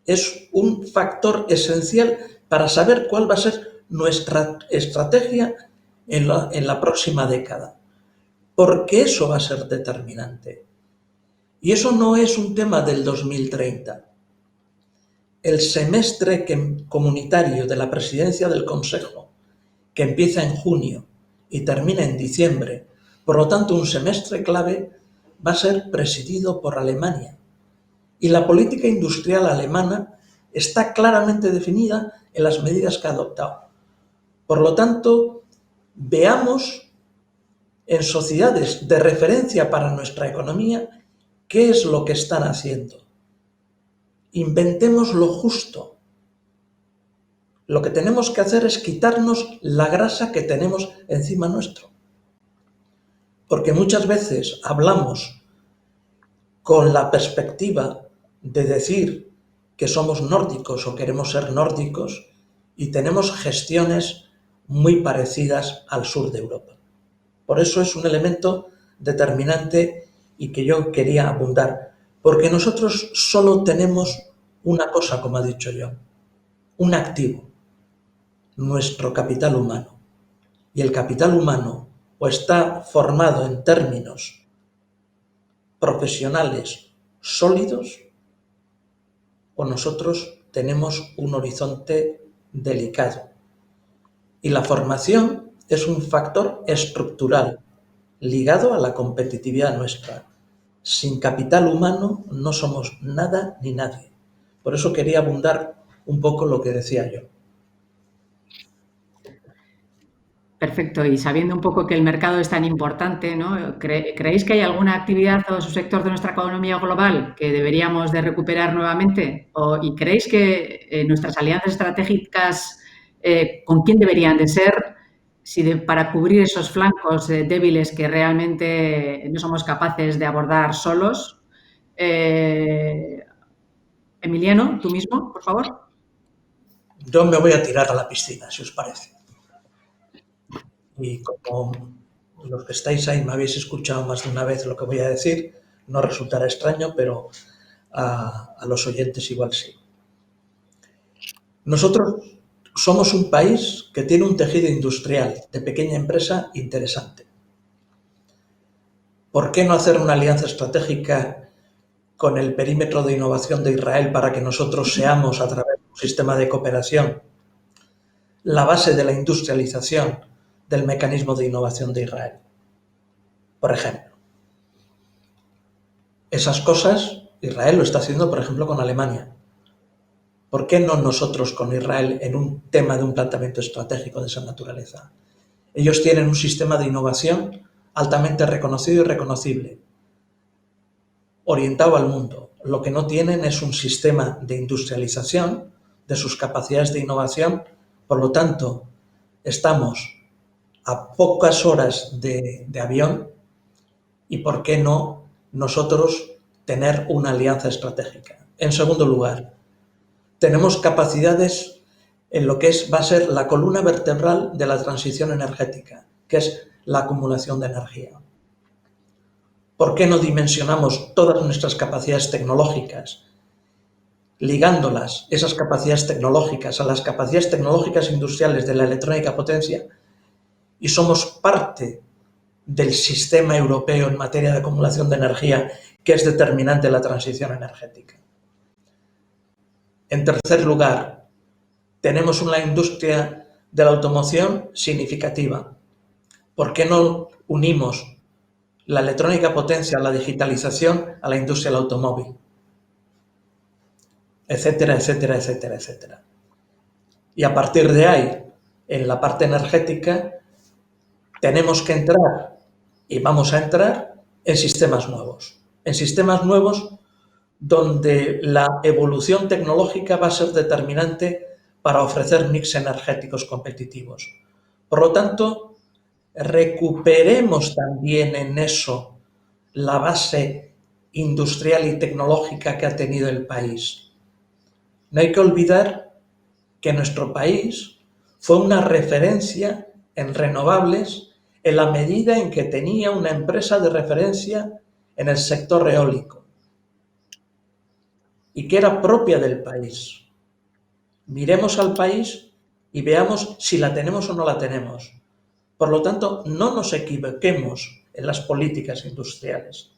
es un factor esencial para saber cuál va a ser nuestra estrategia en la próxima década. Porque eso va a ser determinante. Y eso no es un tema del 2030. El semestre comunitario de la presidencia del Consejo, que empieza en junio y termina en diciembre, por lo tanto un semestre clave, va a ser presidido por Alemania. Y la política industrial alemana está claramente definida en las medidas que ha adoptado. Por lo tanto, veamos en sociedades de referencia para nuestra economía qué es lo que están haciendo. Inventemos lo justo. Lo que tenemos que hacer es quitarnos la grasa que tenemos encima nuestro. Porque muchas veces hablamos con la perspectiva de decir que somos nórdicos o queremos ser nórdicos y tenemos gestiones muy parecidas al sur de Europa. Por eso es un elemento determinante y que yo quería abundar, porque nosotros solo tenemos una cosa, como ha dicho yo, un activo, nuestro capital humano. Y el capital humano o está formado en términos profesionales sólidos, o nosotros tenemos un horizonte delicado. Y la formación es un factor estructural ligado a la competitividad nuestra. Sin capital humano no somos nada ni nadie. Por eso quería abundar un poco lo que decía yo. Perfecto. Y sabiendo un poco que el mercado es tan importante, ¿no? ¿Creéis que hay alguna actividad o subsector de nuestra economía global que deberíamos de recuperar nuevamente? ¿Y creéis que nuestras alianzas estratégicas con quién deberían de ser para cubrir esos flancos débiles que realmente no somos capaces de abordar solos? Emiliano, tú mismo, por favor. Yo me voy a tirar a la piscina, si os parece. Y como los que estáis ahí me habéis escuchado más de una vez lo que voy a decir, no resultará extraño, pero a los oyentes igual sí. Nosotros somos un país que tiene un tejido industrial de pequeña empresa interesante. ¿Por qué no hacer una alianza estratégica con el perímetro de innovación de Israel para que nosotros seamos, a través de un sistema de cooperación, la base de la industrialización del mecanismo de innovación de Israel? Por ejemplo, esas cosas Israel lo está haciendo, por ejemplo, con Alemania. ¿Por qué no nosotros con Israel en un tema de un planteamiento estratégico de esa naturaleza? Ellos tienen un sistema de innovación altamente reconocido y reconocible, orientado al mundo. Lo que no tienen es un sistema de industrialización de sus capacidades de innovación. Por lo tanto, estamos a pocas horas de avión y ¿por qué no nosotros tener una alianza estratégica? En segundo lugar, tenemos capacidades en lo que va a ser la columna vertebral de la transición energética, que es la acumulación de energía. ¿Por qué no dimensionamos todas nuestras capacidades tecnológicas, ligándolas, esas capacidades tecnológicas, a las capacidades tecnológicas industriales de la electrónica potencia, y somos parte del sistema europeo en materia de acumulación de energía, que es determinante en la transición energética? En tercer lugar, tenemos una industria de la automoción significativa. ¿Por qué no unimos la electrónica potencia, la digitalización a la industria del automóvil? Etcétera, etcétera, etcétera, etcétera. Y a partir de ahí, en la parte energética, tenemos que entrar y vamos a entrar en sistemas nuevos. En sistemas nuevos donde la evolución tecnológica va a ser determinante para ofrecer mix energéticos competitivos. Por lo tanto, recuperemos también en eso la base industrial y tecnológica que ha tenido el país. No hay que olvidar que nuestro país fue una referencia en renovables en la medida en que tenía una empresa de referencia en el sector eólico y que era propia del país. Miremos al país y veamos si la tenemos o no la tenemos. Por lo tanto, no nos equivoquemos en las políticas industriales.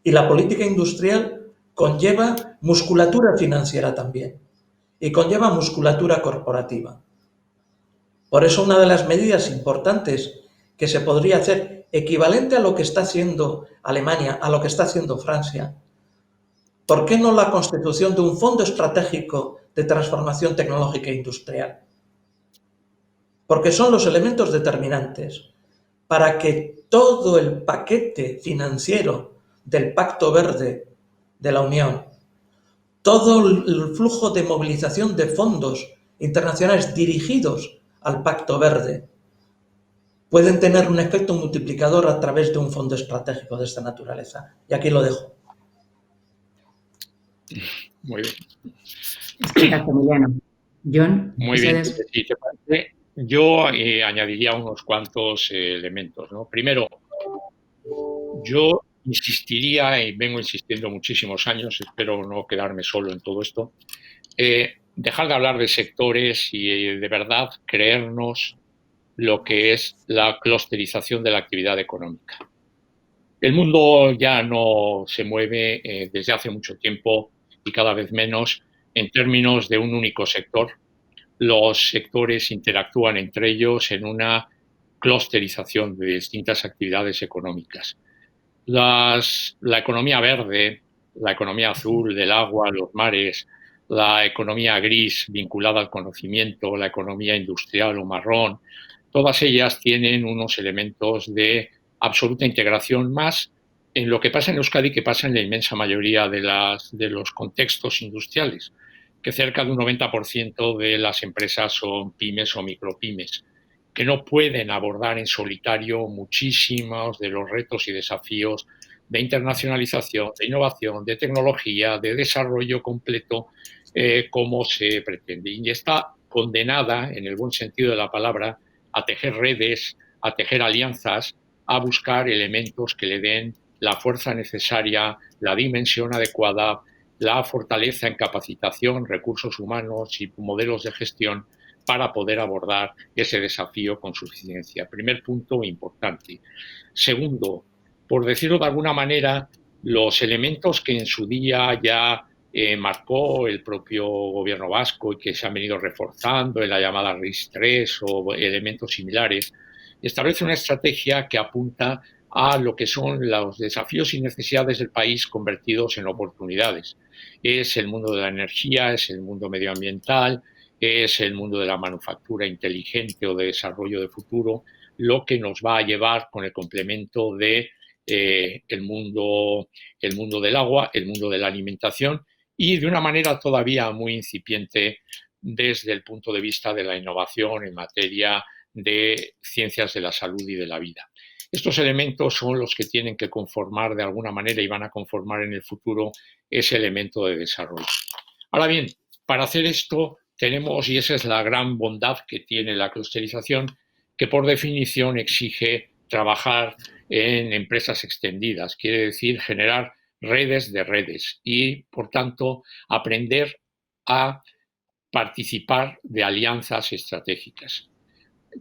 Y la política industrial conlleva musculatura financiera también y conlleva musculatura corporativa. Por eso una de las medidas importantes que se podría hacer, equivalente a lo que está haciendo Alemania, a lo que está haciendo Francia, ¿por qué no la constitución de un fondo estratégico de transformación tecnológica e industrial? Porque son los elementos determinantes para que todo el paquete financiero del Pacto Verde de la Unión, todo el flujo de movilización de fondos internacionales dirigidos al Pacto Verde, pueden tener un efecto multiplicador a través de un fondo estratégico de esta naturaleza. Y aquí lo dejo. Muy bien. Explicaste, Emiliano. John, Muy bien. Mercedes. Si te parece, yo añadiría unos cuantos elementos, ¿no? Primero, yo insistiría, y vengo insistiendo muchísimos años, espero no quedarme solo en todo esto, dejar de hablar de sectores y de verdad creernos lo que es la clusterización de la actividad económica. El mundo ya no se mueve desde hace mucho tiempo y cada vez menos en términos de un único sector. Los sectores interactúan entre ellos en una clusterización de distintas actividades económicas. La economía verde, la economía azul del agua, los mares, la economía gris vinculada al conocimiento, la economía industrial o marrón, todas ellas tienen unos elementos de absoluta integración más en lo que pasa en Euskadi que pasa en la inmensa mayoría de los contextos industriales, que cerca de un 90% de las empresas son pymes o micropymes, que no pueden abordar en solitario muchísimos de los retos y desafíos de internacionalización, de innovación, de tecnología, de desarrollo completo, como se pretende. Y está condenada, en el buen sentido de la palabra, a tejer redes, a tejer alianzas, a buscar elementos que le den la fuerza necesaria, la dimensión adecuada, la fortaleza en capacitación, recursos humanos y modelos de gestión para poder abordar ese desafío con suficiencia. Primer punto importante. Segundo, por decirlo de alguna manera, los elementos que en su día ya marcó el propio gobierno vasco y que se han venido reforzando en la llamada RIS3 o elementos similares, establece una estrategia que apunta a lo que son los desafíos y necesidades del país convertidos en oportunidades. Es el mundo de la energía, es el mundo medioambiental, es el mundo de la manufactura inteligente o de desarrollo de futuro, lo que nos va a llevar con el complemento de el mundo del agua, el mundo de la alimentación y de una manera todavía muy incipiente desde el punto de vista de la innovación en materia de ciencias de la salud y de la vida. Estos elementos son los que tienen que conformar de alguna manera y van a conformar en el futuro ese elemento de desarrollo. Ahora bien, para hacer esto tenemos, y esa es la gran bondad que tiene la clusterización, que por definición exige trabajar en empresas extendidas, quiere decir generar redes de redes y, por tanto, aprender a participar de alianzas estratégicas.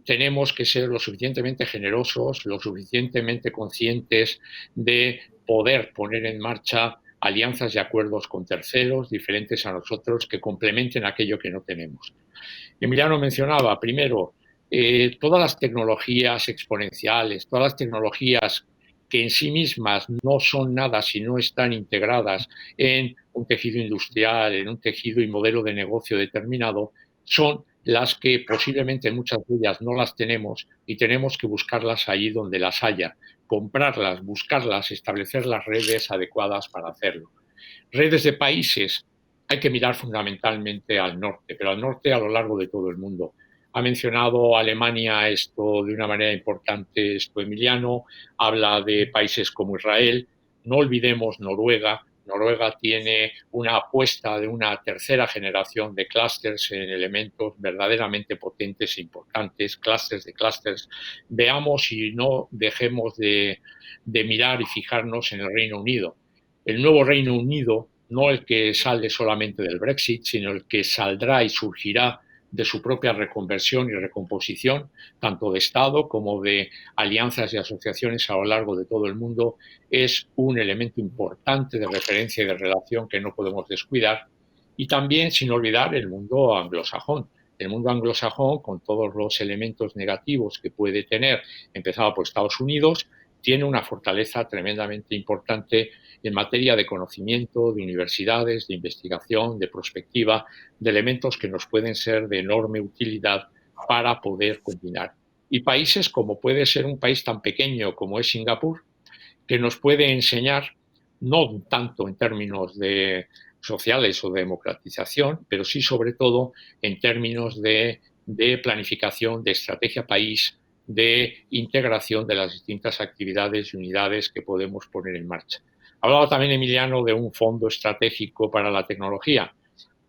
Tenemos que ser lo suficientemente generosos, lo suficientemente conscientes de poder poner en marcha alianzas y acuerdos con terceros diferentes a nosotros que complementen aquello que no tenemos. Emiliano mencionaba, primero, todas las tecnologías exponenciales, todas las tecnologías que en sí mismas no son nada si no están integradas en un tejido industrial, en un tejido y modelo de negocio determinado, son las que posiblemente muchas de ellas no las tenemos y tenemos que buscarlas allí donde las haya, comprarlas, buscarlas, establecer las redes adecuadas para hacerlo. Redes de países, hay que mirar fundamentalmente al norte, pero al norte a lo largo de todo el mundo. Ha mencionado Alemania esto de una manera importante, esto Emiliano, habla de países como Israel, no olvidemos Noruega. Noruega tiene una apuesta de una tercera generación de clústeres en elementos verdaderamente potentes e importantes, clústeres de clústeres. Veamos y no dejemos de mirar y fijarnos en el Reino Unido. El nuevo Reino Unido, no el que sale solamente del Brexit, sino el que saldrá y surgirá de su propia reconversión y recomposición, tanto de Estado como de alianzas y asociaciones a lo largo de todo el mundo, es un elemento importante de referencia y de relación que no podemos descuidar. Y también, sin olvidar, el mundo anglosajón. El mundo anglosajón, con todos los elementos negativos que puede tener, empezado por Estados Unidos, tiene una fortaleza tremendamente importante en materia de conocimiento, de universidades, de investigación, de prospectiva, de elementos que nos pueden ser de enorme utilidad para poder combinar. Y países como puede ser un país tan pequeño como es Singapur, que nos puede enseñar, no tanto en términos de sociales o de democratización, pero sí sobre todo en términos de planificación, de estrategia país, de integración de las distintas actividades y unidades que podemos poner en marcha. Hablaba también Emiliano de un fondo estratégico para la tecnología.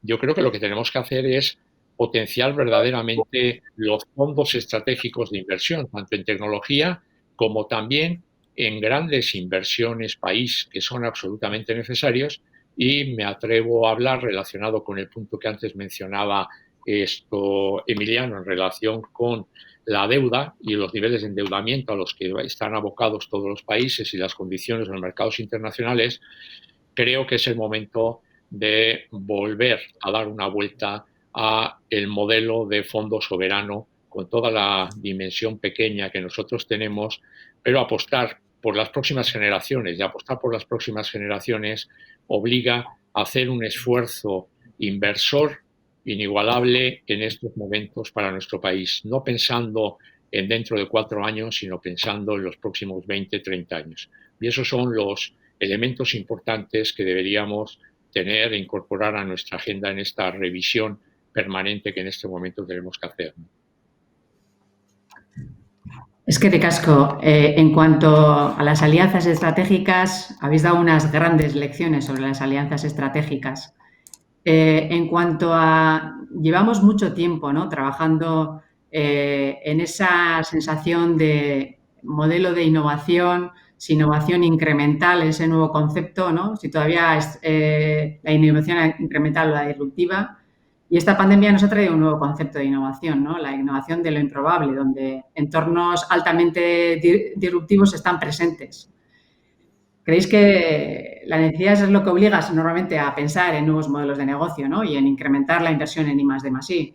Yo creo que lo que tenemos que hacer es potenciar verdaderamente los fondos estratégicos de inversión, tanto en tecnología como también en grandes inversiones país que son absolutamente necesarios, y me atrevo a hablar relacionado con el punto que antes mencionaba Emiliano en relación con la deuda y los niveles de endeudamiento a los que están abocados todos los países y las condiciones de los mercados internacionales. Creo que es el momento de volver a dar una vuelta a el modelo de fondo soberano con toda la dimensión pequeña que nosotros tenemos, pero apostar por las próximas generaciones. Y apostar por las próximas generaciones obliga a hacer un esfuerzo inversor inigualable en estos momentos para nuestro país, no pensando en dentro de 4 años, sino pensando en los próximos 20, 30 años. Y esos son los elementos importantes que deberíamos tener e incorporar a nuestra agenda en esta revisión permanente que en este momento tenemos que hacer. Es que ricasco. En cuanto a las alianzas estratégicas, habéis dado unas grandes lecciones sobre las alianzas estratégicas. En cuanto a... Llevamos mucho tiempo, ¿no?, trabajando en esa sensación de modelo de innovación, si innovación incremental, ese nuevo concepto, ¿no?, si todavía es la innovación incremental o la disruptiva. Y esta pandemia nos ha traído un nuevo concepto de innovación, ¿no?, la innovación de lo improbable, donde entornos altamente disruptivos están presentes. ¿Creéis que la necesidad es lo que obliga normalmente a pensar en nuevos modelos de negocio, ¿no?, y en incrementar la inversión en I+D+I?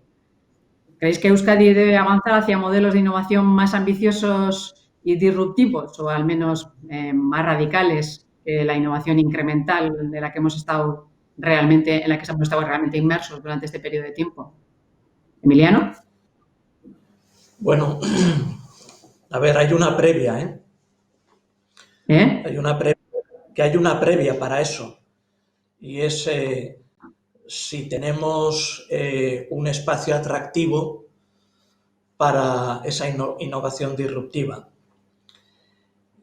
¿Creéis que Euskadi debe avanzar hacia modelos de innovación más ambiciosos y disruptivos, o al menos más radicales que la innovación incremental en la que hemos estado realmente inmersos durante este periodo de tiempo? Emiliano. Bueno, a ver, hay una previa, ¿eh? Hay una previa para eso, y es si tenemos un espacio atractivo para esa innovación disruptiva.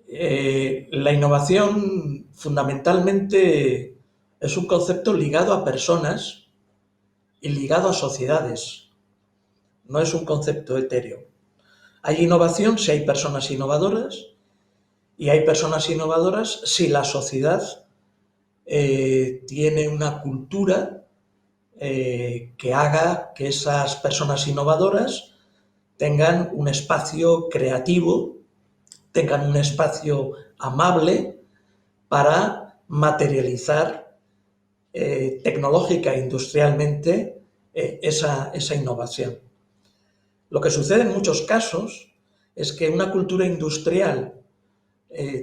La innovación fundamentalmente es un concepto ligado a personas y ligado a sociedades. No es un concepto etéreo. Hay innovación si hay personas innovadoras, y hay personas innovadoras si la sociedad tiene una cultura que haga que esas personas innovadoras tengan un espacio creativo, tengan un espacio amable para materializar tecnológica e industrialmente esa innovación. Lo que sucede en muchos casos es que una cultura industrial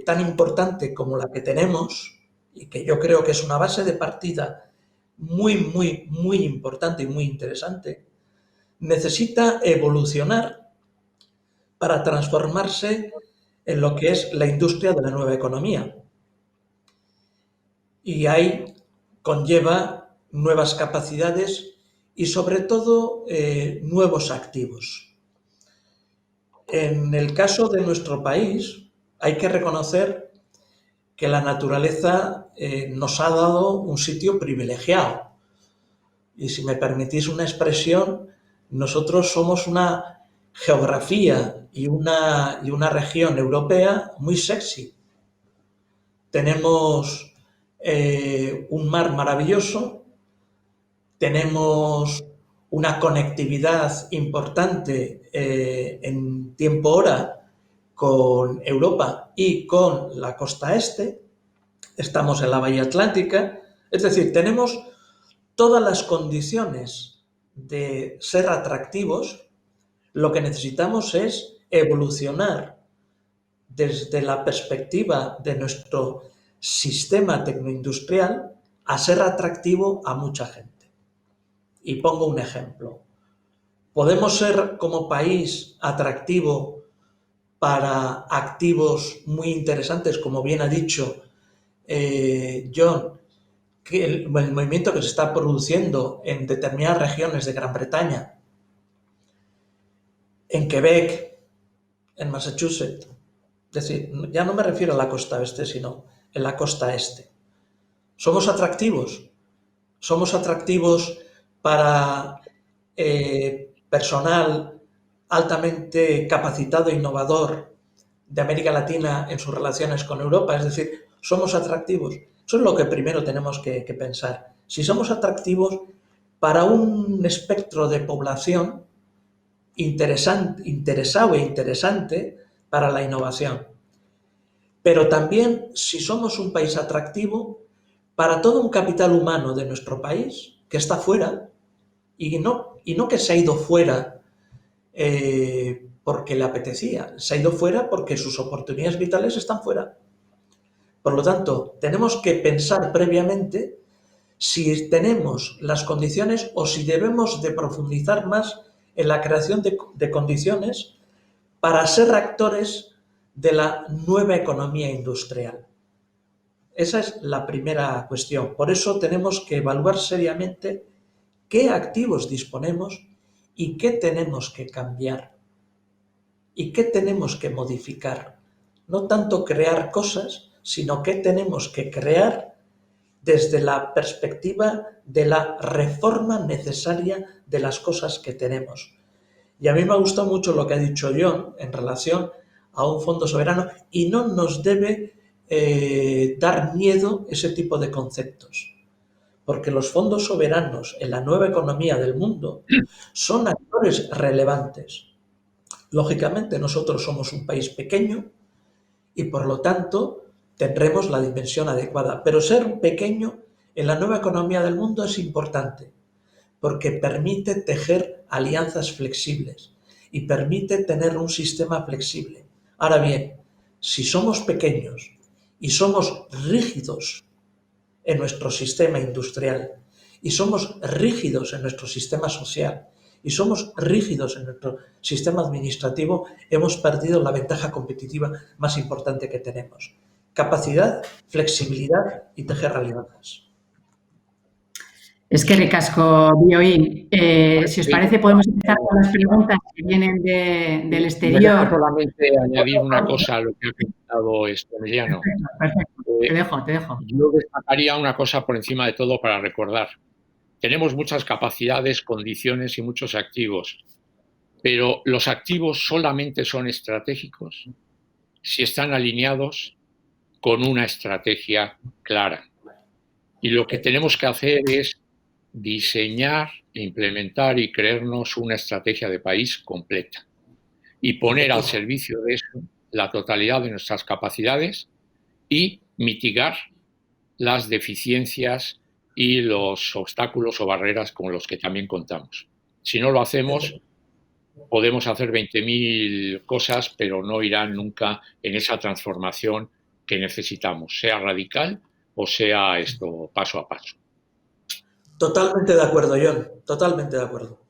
tan importante como la que tenemos, y que yo creo que es una base de partida muy, muy, muy importante y muy interesante, necesita evolucionar para transformarse en lo que es la industria de la nueva economía. Y ahí conlleva nuevas capacidades y, sobre todo, nuevos activos. En el caso de nuestro país, hay que reconocer que la naturaleza nos ha dado un sitio privilegiado. Y si me permitís una expresión, nosotros somos una geografía y una región europea muy sexy. Tenemos un mar maravilloso, tenemos una conectividad importante en tiempo-hora con Europa y con la costa este, estamos en la Bahía Atlántica, es decir, tenemos todas las condiciones de ser atractivos. Lo que necesitamos es evolucionar desde la perspectiva de nuestro sistema tecnoindustrial a ser atractivo a mucha gente. Y pongo un ejemplo. ¿Podemos ser como país atractivo para activos muy interesantes, como bien ha dicho John, que el movimiento que se está produciendo en determinadas regiones de Gran Bretaña, en Quebec, en Massachusetts? Es decir, ya no me refiero a la costa oeste, sino en la costa este. ¿Somos atractivos? ¿Somos atractivos para personal altamente capacitado e innovador de América Latina en sus relaciones con Europa? Es decir, ¿somos atractivos? Eso es lo que primero tenemos que pensar. Si somos atractivos para un espectro de población interesado e interesante para la innovación. Pero también si somos un país atractivo para todo un capital humano de nuestro país que está fuera, y no que se ha ido fuera porque le apetecía, se ha ido fuera porque sus oportunidades vitales están fuera. Por lo tanto, tenemos que pensar previamente si tenemos las condiciones o si debemos de profundizar más en la creación de condiciones para ser actores de la nueva economía industrial. Esa es la primera cuestión. Por eso tenemos que evaluar seriamente qué activos disponemos y qué tenemos que cambiar y qué tenemos que modificar. No tanto crear cosas, sino qué tenemos que crear desde la perspectiva de la reforma necesaria de las cosas que tenemos. Y a mí me ha gustado mucho lo que ha dicho John en relación a un fondo soberano y no nos debe dar miedo ese tipo de conceptos, porque los fondos soberanos en la nueva economía del mundo son actores relevantes. Lógicamente nosotros somos un país pequeño y por lo tanto tendremos la dimensión adecuada, pero ser pequeño en la nueva economía del mundo es importante porque permite tejer alianzas flexibles y permite tener un sistema flexible. Ahora bien, si somos pequeños y somos rígidos en nuestro sistema industrial y somos rígidos en nuestro sistema social y somos rígidos en nuestro sistema administrativo, hemos perdido la ventaja competitiva más importante que tenemos. Capacidad, flexibilidad y tejer alianzas. Eskerrik asko, Bioin. Si os parece, podemos empezar con las preguntas que vienen del Me deja exterior. solamente añadir una cosa a lo que ha comentado Emiliano. Perfecto. Te dejo. Yo destacaría una cosa por encima de todo para recordar. Tenemos muchas capacidades, condiciones y muchos activos, pero los activos solamente son estratégicos si están alineados con una estrategia clara. Y lo que tenemos que hacer es diseñar, implementar y creernos una estrategia de país completa y poner al servicio de eso la totalidad de nuestras capacidades y mitigar las deficiencias y los obstáculos o barreras con los que también contamos. Si no lo hacemos, podemos hacer 20.000 cosas, pero no irán nunca en esa transformación que necesitamos, sea radical o sea esto paso a paso. Totalmente de acuerdo, John, totalmente de acuerdo.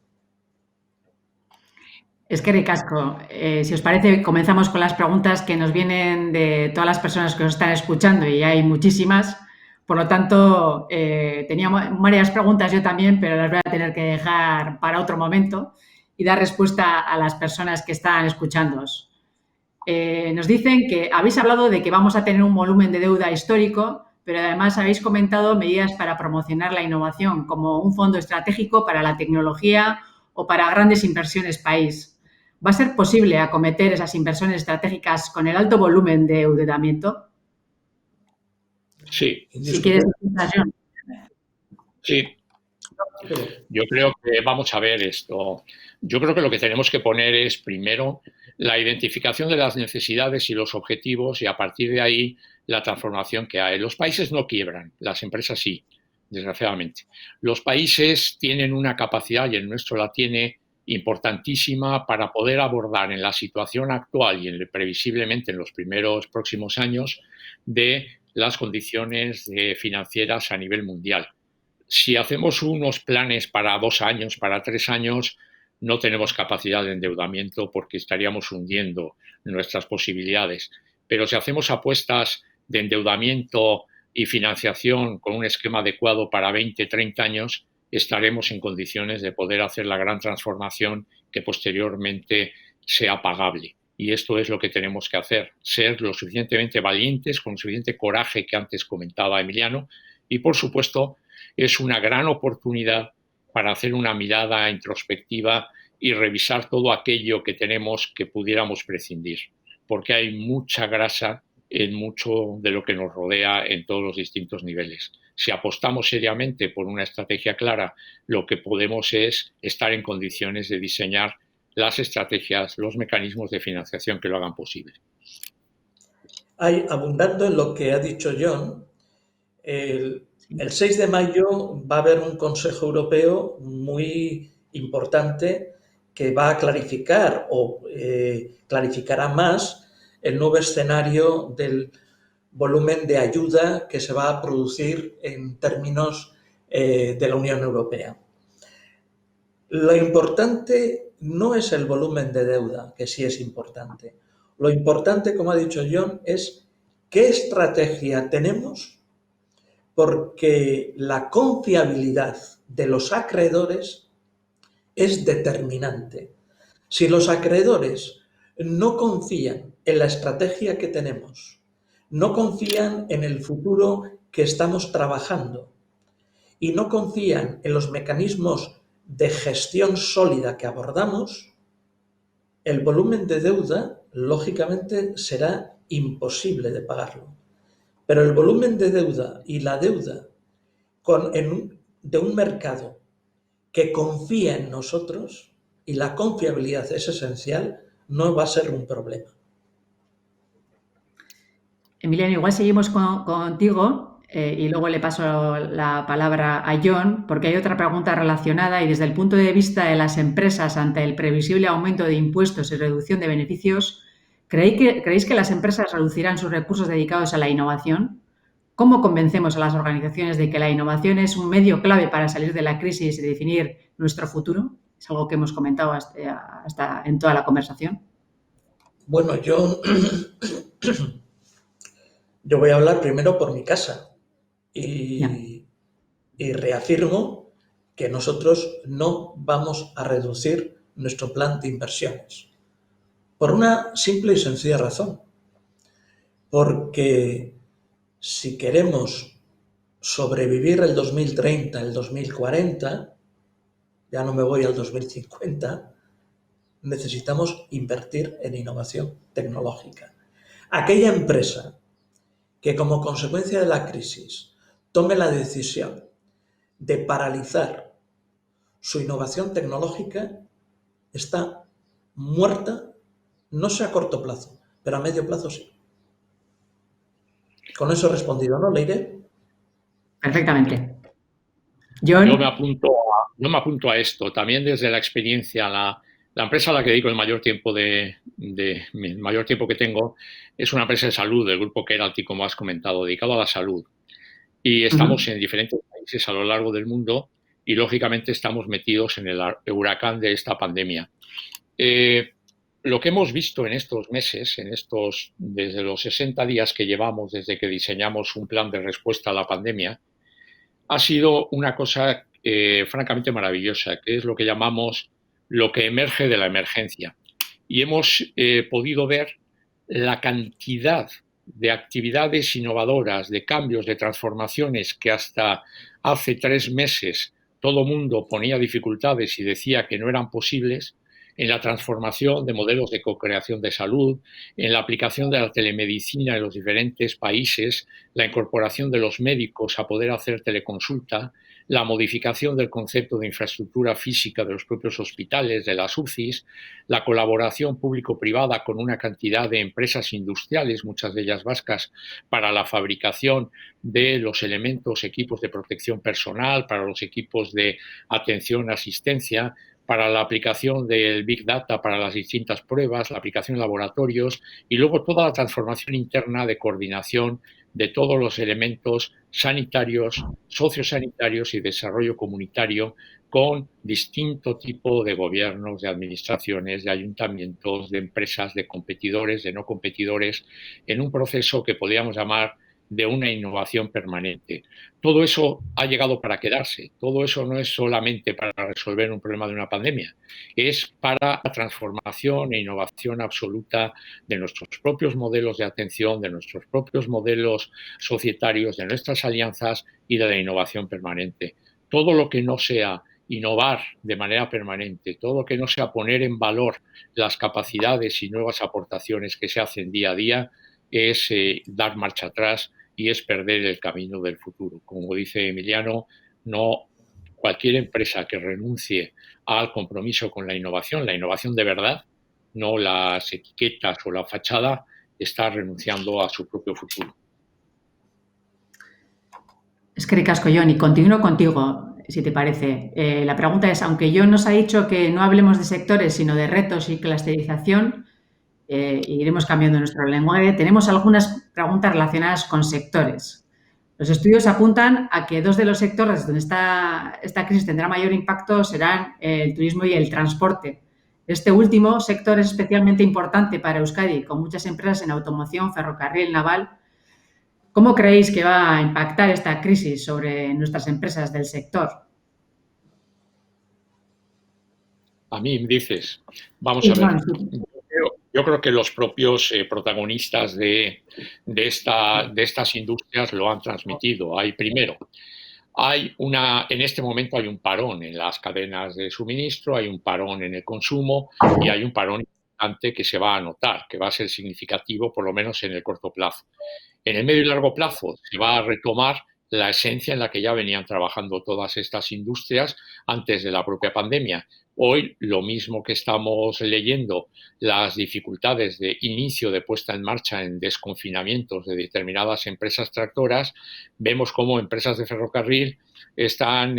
Eskerrik asko. Si os parece, comenzamos con las preguntas que nos vienen de todas las personas que nos están escuchando y hay muchísimas. Por lo tanto, tenía varias preguntas yo también, pero las voy a tener que dejar para otro momento y dar respuesta a las personas que están escuchándoos. Nos dicen que habéis hablado de que vamos a tener un volumen de deuda histórico, pero además habéis comentado medidas para promocionar la innovación, como un fondo estratégico para la tecnología o para grandes inversiones país. ¿Va a ser posible acometer esas inversiones estratégicas con el alto volumen de endeudamiento? Sí. Si quieres, John. Sí. Yo creo que vamos a ver esto. Yo creo que lo que tenemos que poner es primero la identificación de las necesidades y los objetivos y a partir de ahí la transformación que hay. Los países no quiebran, las empresas sí, desgraciadamente. Los países tienen una capacidad, y el nuestro la tiene, importantísima para poder abordar en la situación actual y previsiblemente en los próximos años de las condiciones financieras a nivel mundial. Si hacemos unos planes para 2 años, para 3 años, no tenemos capacidad de endeudamiento porque estaríamos hundiendo nuestras posibilidades. Pero si hacemos apuestas de endeudamiento y financiación con un esquema adecuado para 20, 30 años, estaremos en condiciones de poder hacer la gran transformación que posteriormente sea pagable. Y esto es lo que tenemos que hacer, ser lo suficientemente valientes, con suficiente coraje que antes comentaba Emiliano, y por supuesto es una gran oportunidad para hacer una mirada introspectiva y revisar todo aquello que tenemos que pudiéramos prescindir, porque hay mucha grasa en mucho de lo que nos rodea en todos los distintos niveles. Si apostamos seriamente por una estrategia clara, lo que podemos es estar en condiciones de diseñar las estrategias, los mecanismos de financiación que lo hagan posible. Abundando en lo que ha dicho John, el 6 de mayo va a haber un Consejo Europeo muy importante que va a clarificar o clarificará más el nuevo escenario del volumen de ayuda que se va a producir en términos de la Unión Europea. Lo importante no es el volumen de deuda, que sí es importante. Lo importante, como ha dicho John, es qué estrategia tenemos, porque la confiabilidad de los acreedores es determinante. Si los acreedores no confían en la estrategia que tenemos, no confían en el futuro que estamos trabajando y no confían en los mecanismos de gestión sólida que abordamos, el volumen de deuda, lógicamente, será imposible de pagarlo. Pero el volumen de deuda y la deuda de un mercado que confía en nosotros, y la confiabilidad es esencial, no va a ser un problema. Emiliano, igual seguimos contigo y luego le paso la palabra a John, porque hay otra pregunta relacionada y desde el punto de vista de las empresas ante el previsible aumento de impuestos y reducción de beneficios, ¿creéis que las empresas reducirán sus recursos dedicados a la innovación? ¿Cómo convencemos a las organizaciones de que la innovación es un medio clave para salir de la crisis y definir nuestro futuro? Es algo que hemos comentado hasta en toda la conversación. Bueno, yo voy a hablar primero por mi casa y reafirmo que nosotros no vamos a reducir nuestro plan de inversiones. Por una simple y sencilla razón. Porque si queremos sobrevivir el 2030, el 2040, ya no me voy al 2050, necesitamos invertir en innovación tecnológica. Aquella empresa que como consecuencia de la crisis tome la decisión de paralizar su innovación tecnológica está muerta, no sé a corto plazo, pero a medio plazo sí. Con eso he respondido, ¿no, Leire? Perfectamente. John. Yo me apunto a esto. También desde la experiencia, la empresa a la que dedico el mayor tiempo el mayor tiempo que tengo es una empresa de salud del grupo Keralty, como has comentado, dedicado a la salud. Y estamos en diferentes países a lo largo del mundo y lógicamente estamos metidos en el huracán de esta pandemia. Lo que hemos visto en estos meses, desde los 60 días que llevamos desde que diseñamos un plan de respuesta a la pandemia, ha sido una cosa francamente maravillosa, que es lo que llamamos lo que emerge de la emergencia. Y hemos podido ver la cantidad de actividades innovadoras, de cambios, de transformaciones que hasta hace 3 meses todo mundo ponía dificultades y decía que no eran posibles, en la transformación de modelos de co-creación de salud, en la aplicación de la telemedicina en los diferentes países, la incorporación de los médicos a poder hacer teleconsulta, la modificación del concepto de infraestructura física de los propios hospitales, de las UCIs, la colaboración público-privada con una cantidad de empresas industriales, muchas de ellas vascas, para la fabricación de los elementos, equipos de protección personal, para los equipos de atención, asistencia, para la aplicación del Big Data para las distintas pruebas, la aplicación en laboratorios y luego toda la transformación interna de coordinación de todos los elementos sanitarios, sociosanitarios y desarrollo comunitario con distinto tipo de gobiernos, de administraciones, de ayuntamientos, de empresas, de competidores, de no competidores, en un proceso que podríamos llamar de una innovación permanente. Todo eso ha llegado para quedarse. Todo eso no es solamente para resolver un problema de una pandemia, es para la transformación e innovación absoluta de nuestros propios modelos de atención, de nuestros propios modelos societarios, de nuestras alianzas y de la innovación permanente. Todo lo que no sea innovar de manera permanente, todo lo que no sea poner en valor las capacidades y nuevas aportaciones que se hacen día a día, es dar marcha atrás y es perder el camino del futuro. Como dice Emiliano, no cualquier empresa que renuncie al compromiso con la innovación de verdad, no las etiquetas o la fachada, está renunciando a su propio futuro. Es que ricasco, John, y continúo contigo, si te parece. La pregunta es, aunque John nos ha dicho que no hablemos de sectores, sino de retos y clusterización, iremos cambiando nuestro lenguaje. Tenemos algunas preguntas relacionadas con sectores. Los estudios apuntan a que 2 de los sectores donde esta crisis tendrá mayor impacto serán el turismo y el transporte. Este último sector es especialmente importante para Euskadi, con muchas empresas en automoción, ferrocarril, naval. ¿Cómo creéis que va a impactar esta crisis sobre nuestras empresas del sector? A mí dices, vamos Sí, a ver, bueno, sí. yo creo que los propios protagonistas de estas industrias lo han transmitido. En este momento hay un parón en las cadenas de suministro, hay un parón en el consumo y hay un parón importante que se va a notar, que va a ser significativo por lo menos en el corto plazo. En el medio y largo plazo se va a retomar la esencia en la que ya venían trabajando todas estas industrias antes de la propia pandemia. Hoy, lo mismo que estamos leyendo, las dificultades de inicio de puesta en marcha en desconfinamientos de determinadas empresas tractoras, vemos cómo empresas de ferrocarril están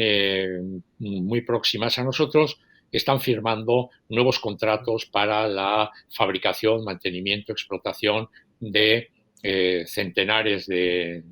muy próximas a nosotros, están firmando nuevos contratos para la fabricación, mantenimiento, explotación de centenares de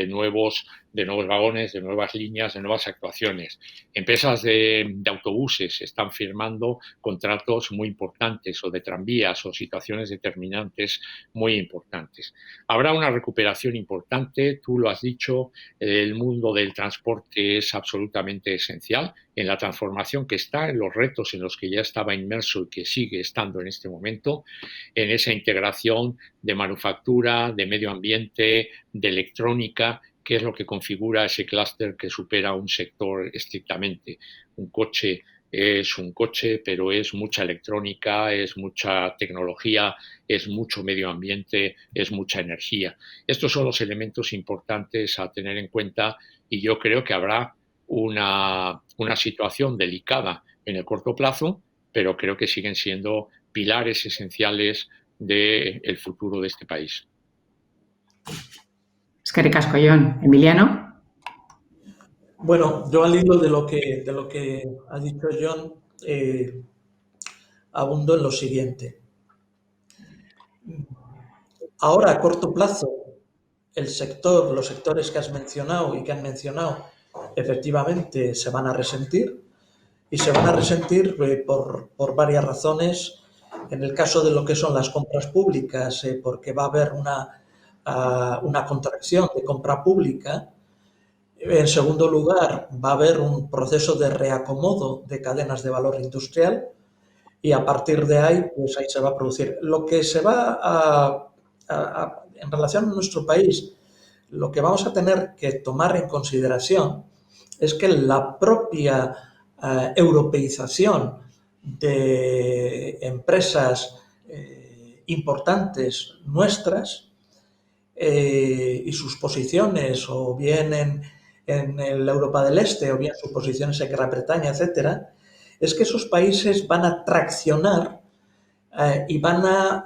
nuevos vagones, de nuevas líneas, de nuevas actuaciones. Empresas de autobuses están firmando contratos muy importantes, o de tranvías, o situaciones determinantes muy importantes. Habrá una recuperación importante, tú lo has dicho, el mundo del transporte es absolutamente esencial en la transformación que está, en los retos en los que ya estaba inmerso y que sigue estando en este momento, en esa integración de manufactura, de medio ambiente, de electrónica, que es lo que configura ese clúster que supera un sector estrictamente. Un coche es un coche, pero es mucha electrónica, es mucha tecnología, es mucho medio ambiente, es mucha energía. Estos son los elementos importantes a tener en cuenta y yo creo que habrá una situación delicada en el corto plazo, pero creo que siguen siendo pilares esenciales del futuro de este país. Eskerrik asko, Jon. Emiliano. Bueno, yo al hilo de lo que ha dicho John, abundo en lo siguiente. Ahora, a corto plazo, los sectores que has mencionado y que han mencionado, efectivamente se van a resentir, y se van a resentir por varias razones. En el caso de lo que son las compras públicas, porque va a haber una contracción de compra pública. En segundo lugar, va a haber un proceso de reacomodo de cadenas de valor industrial y a partir de ahí, pues ahí se va a producir. Lo que se va en relación a nuestro país, lo que vamos a tener que tomar en consideración es que la propia europeización de empresas importantes nuestras y sus posiciones, o bien en la Europa del Este, o bien sus posiciones en Gran Bretaña, etcétera, es que esos países van a traccionar y van a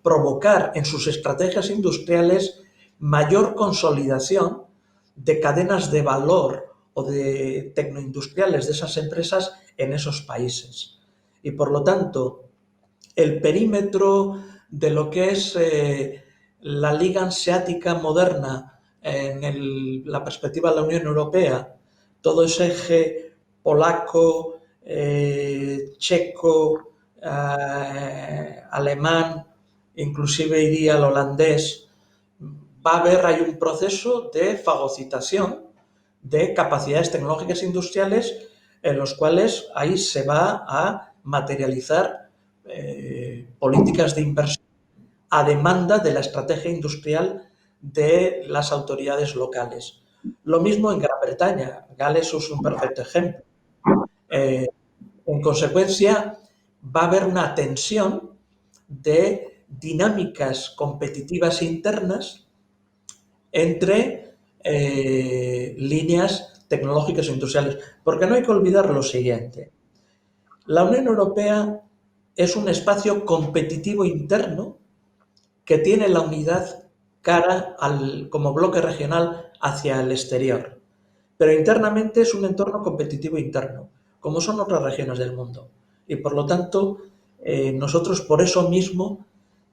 provocar en sus estrategias industriales mayor consolidación de cadenas de valor o de tecnoindustriales de esas empresas en esos países. Y por lo tanto, el perímetro de lo que es la Liga Hanseática moderna en la perspectiva de la Unión Europea, todo ese eje polaco, checo, alemán, inclusive iría al holandés, va a haber ahí un proceso de fagocitación de capacidades tecnológicas industriales en los cuales ahí se va a materializar políticas de inversión a demanda de la estrategia industrial de las autoridades locales. Lo mismo en Gran Bretaña. Gales es un perfecto ejemplo. En consecuencia, va a haber una tensión de dinámicas competitivas internas entre líneas tecnológicas e industriales. Porque no hay que olvidar lo siguiente. La Unión Europea es un espacio competitivo interno que tiene la unidad cara como bloque regional hacia el exterior. Pero internamente es un entorno competitivo interno, como son otras regiones del mundo. Y por lo tanto, nosotros por eso mismo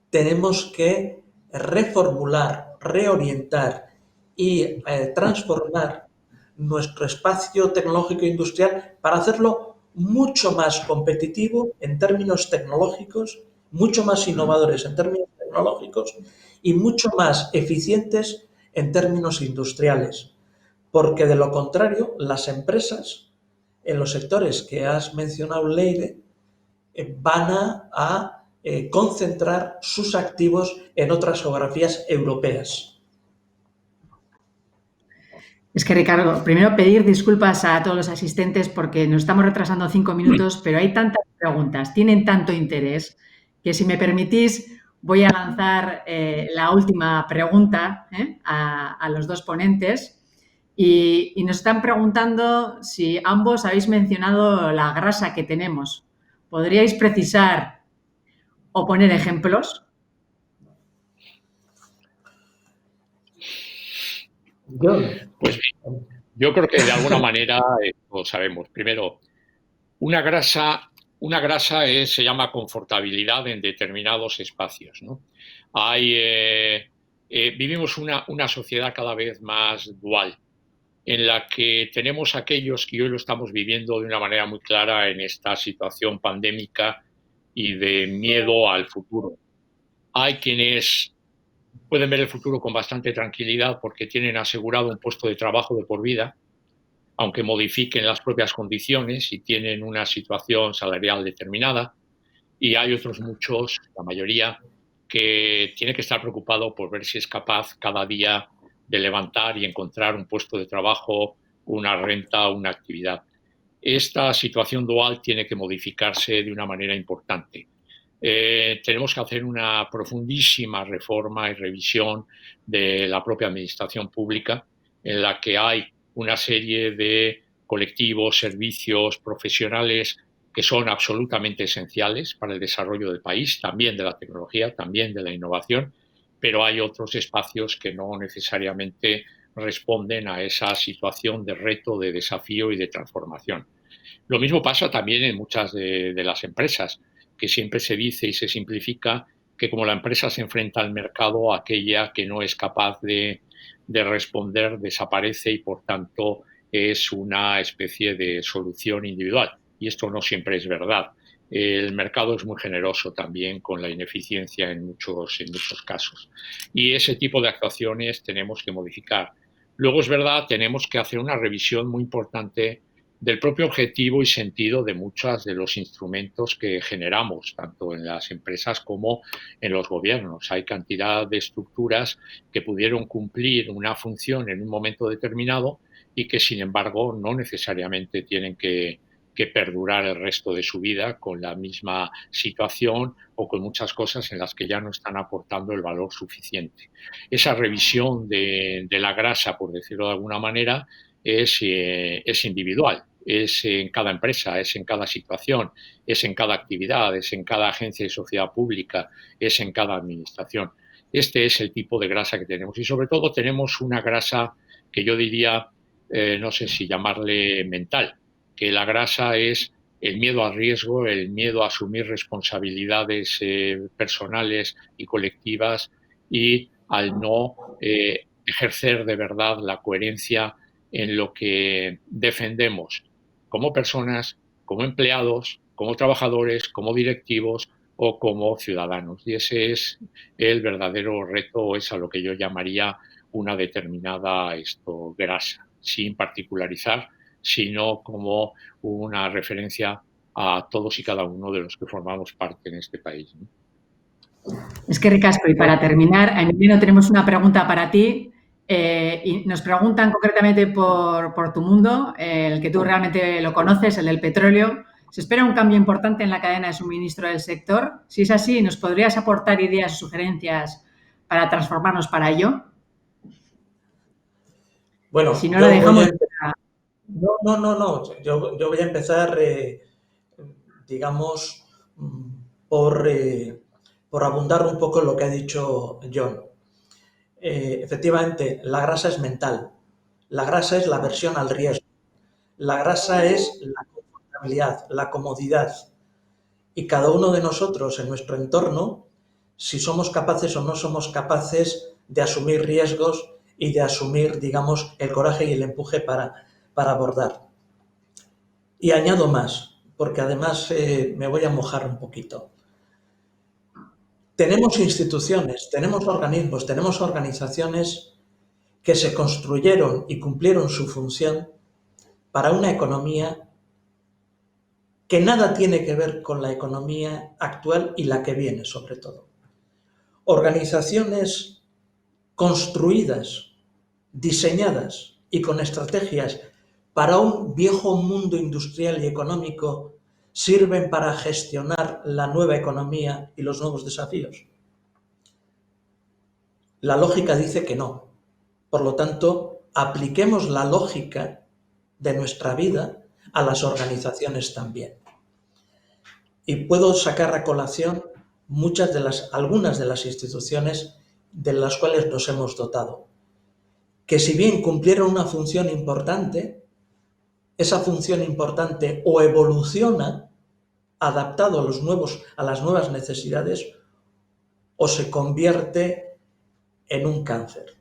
tenemos que reformular, reorientar y transformar nuestro espacio tecnológico e industrial para hacerlo mucho más competitivo en términos tecnológicos, mucho más innovadores en términos tecnológicos y mucho más eficientes en términos industriales. Porque de lo contrario, las empresas en los sectores que has mencionado, Leire, van a concentrar sus activos en otras geografías europeas. Es que, Ricardo, primero pedir disculpas a todos los asistentes porque nos estamos retrasando 5 minutos, pero hay tantas preguntas, tienen tanto interés, que si me permitís voy a lanzar la última pregunta a los dos ponentes. Y nos están preguntando si ambos habéis mencionado la grasa que tenemos. ¿Podríais precisar o poner ejemplos? Pues bien, yo creo que de alguna manera lo sabemos. Primero, una grasa se llama confortabilidad en determinados espacios, ¿no? Vivimos una sociedad cada vez más dual, en la que tenemos aquellos que hoy lo estamos viviendo de una manera muy clara en esta situación pandémica y de miedo al futuro. Hay quienes pueden ver el futuro con bastante tranquilidad porque tienen asegurado un puesto de trabajo de por vida, aunque modifiquen las propias condiciones y tienen una situación salarial determinada. Y hay otros muchos, la mayoría, que tiene que estar preocupado por ver si es capaz cada día de levantar y encontrar un puesto de trabajo, una renta, una actividad. Esta situación dual tiene que modificarse de una manera importante. Tenemos que hacer una profundísima reforma y revisión de la propia administración pública, en la que hay una serie de colectivos, servicios, profesionales que son absolutamente esenciales para el desarrollo del país, también de la tecnología, también de la innovación, pero hay otros espacios que no necesariamente responden a esa situación de reto, de desafío y de transformación. Lo mismo pasa también en muchas de las empresas, que siempre se dice y se simplifica que como la empresa se enfrenta al mercado, aquella que no es capaz de responder desaparece y por tanto es una especie de solución individual. Y esto no siempre es verdad. El mercado es muy generoso también con la ineficiencia en muchos casos. Y ese tipo de actuaciones tenemos que modificar. Luego es verdad, tenemos que hacer una revisión muy importante del propio objetivo y sentido de muchos de los instrumentos que generamos, tanto en las empresas como en los gobiernos. Hay cantidad de estructuras que pudieron cumplir una función en un momento determinado y que, sin embargo, no necesariamente tienen que perdurar el resto de su vida con la misma situación o con muchas cosas en las que ya no están aportando el valor suficiente. Esa revisión de la grasa, por decirlo de alguna manera, es individual. Es en cada empresa, es en cada situación, es en cada actividad, es en cada agencia de sociedad pública, es en cada administración. Este es el tipo de grasa que tenemos y sobre todo tenemos una grasa que yo diría, no sé si llamarle mental, que la grasa es el miedo al riesgo, el miedo a asumir responsabilidades personales y colectivas y al no ejercer de verdad la coherencia en lo que defendemos como personas, como empleados, como trabajadores, como directivos o como ciudadanos. Y ese es el verdadero reto, o es a lo que yo llamaría una determinada grasa, sin particularizar, sino como una referencia a todos y cada uno de los que formamos parte en este país, ¿no? Es que ricasco. Y para terminar, Emiliano, tenemos una pregunta para ti. Y nos preguntan concretamente por tu mundo, el que tú realmente lo conoces, el del petróleo. ¿Se espera un cambio importante en la cadena de suministro del sector? Si es así, ¿nos podrías aportar ideas o sugerencias para transformarnos para ello? Bueno, si no, la dejamos. No. Yo voy a empezar, digamos, por abundar un poco en lo que ha dicho John. Efectivamente, la grasa es mental. La grasa es la aversión al riesgo. La grasa es la confortabilidad, la comodidad. Y cada uno de nosotros en nuestro entorno, si somos capaces o no somos capaces de asumir riesgos y de asumir, digamos, el coraje y el empuje para abordar. Y añado más, porque además me voy a mojar un poquito. Tenemos instituciones, tenemos organismos, tenemos organizaciones que se construyeron y cumplieron su función para una economía que nada tiene que ver con la economía actual y la que viene, sobre todo. Organizaciones construidas, diseñadas y con estrategias para un viejo mundo industrial y económico sirven para gestionar la nueva economía y los nuevos desafíos. La lógica dice que no. Por lo tanto, apliquemos la lógica de nuestra vida a las organizaciones también. Y puedo sacar a colación algunas de las instituciones de las cuales nos hemos dotado, que si bien cumplieron una función importante, esa función importante o evoluciona adaptado a las nuevas necesidades o se convierte en un cáncer.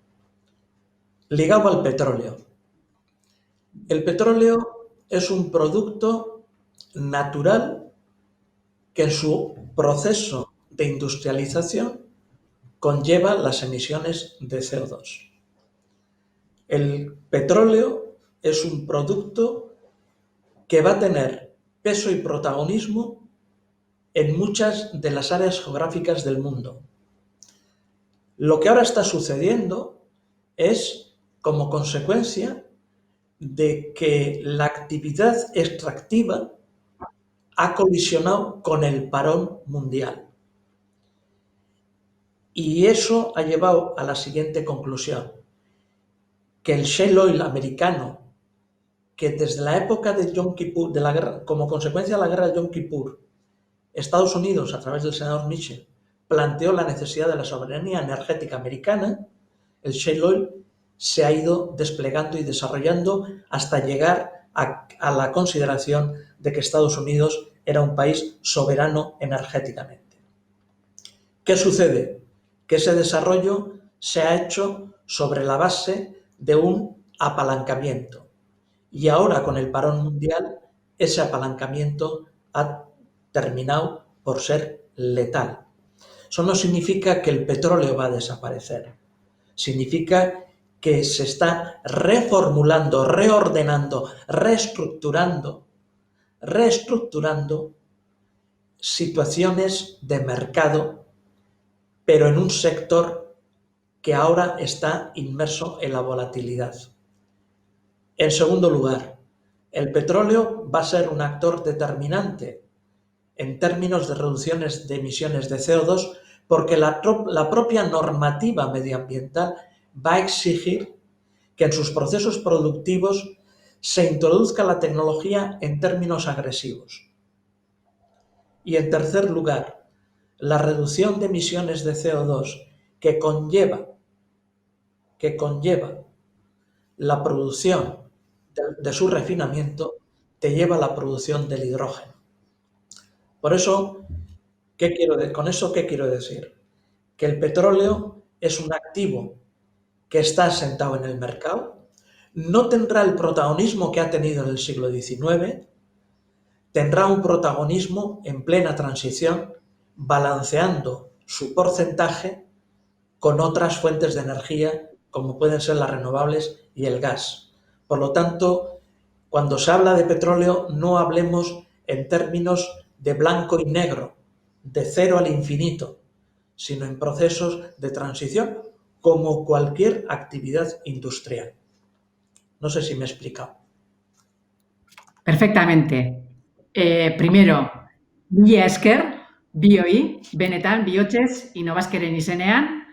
Ligado al petróleo. El petróleo es un producto natural que en su proceso de industrialización conlleva las emisiones de CO2. El petróleo es un producto que va a tener peso y protagonismo en muchas de las áreas geográficas del mundo. Lo que ahora está sucediendo es como consecuencia de que la actividad extractiva ha colisionado con el parón mundial. Y eso ha llevado a la siguiente conclusión, que el shale oil americano, que desde la época de Yom Kippur, como consecuencia de la guerra de Yom Kippur, Estados Unidos, a través del senador Mitchell, planteó la necesidad de la soberanía energética americana, el shale oil se ha ido desplegando y desarrollando hasta llegar a la consideración de que Estados Unidos era un país soberano energéticamente. ¿Qué sucede? Que ese desarrollo se ha hecho sobre la base de un apalancamiento. Y ahora, con el parón mundial, ese apalancamiento ha terminado por ser letal. Eso no significa que el petróleo va a desaparecer. Significa que se está reformulando, reordenando, reestructurando situaciones de mercado, pero en un sector que ahora está inmerso en la volatilidad. En segundo lugar, el petróleo va a ser un actor determinante en términos de reducciones de emisiones de CO2 porque la propia normativa medioambiental va a exigir que en sus procesos productivos se introduzca la tecnología en términos agresivos. Y en tercer lugar, la reducción de emisiones de CO2 que conlleva la producción de su refinamiento te lleva a la producción del hidrógeno. Por eso, ¿con eso qué quiero decir? Que el petróleo es un activo que está asentado en el mercado, no tendrá el protagonismo que ha tenido en el siglo XIX, tendrá un protagonismo en plena transición, balanceando su porcentaje con otras fuentes de energía, como pueden ser las renovables y el gas. Por lo tanto, cuando se habla de petróleo, no hablemos en términos de blanco y negro, de cero al infinito, sino en procesos de transición, como cualquier actividad industrial. No sé si me he explicado. Perfectamente. Primero, mila esker, bioi, benetan, bihotzez, Innobasqueren izenean,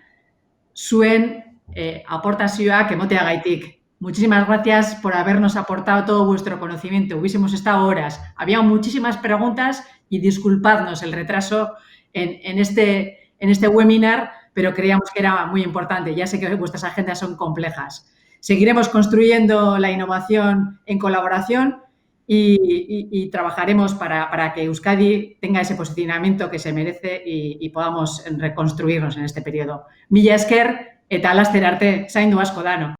zuen aportazioak emoteagaitik. Muchísimas gracias por habernos aportado todo vuestro conocimiento. Hubiésemos estado horas. Había muchísimas preguntas y disculpadnos el retraso en este webinar, pero creíamos que era muy importante. Ya sé que vuestras agendas son complejas. Seguiremos construyendo la innovación en colaboración y trabajaremos para que Euskadi tenga ese posicionamiento que se merece y podamos reconstruirnos en este periodo. Mila esker eta laster arte, zaindu asko dano.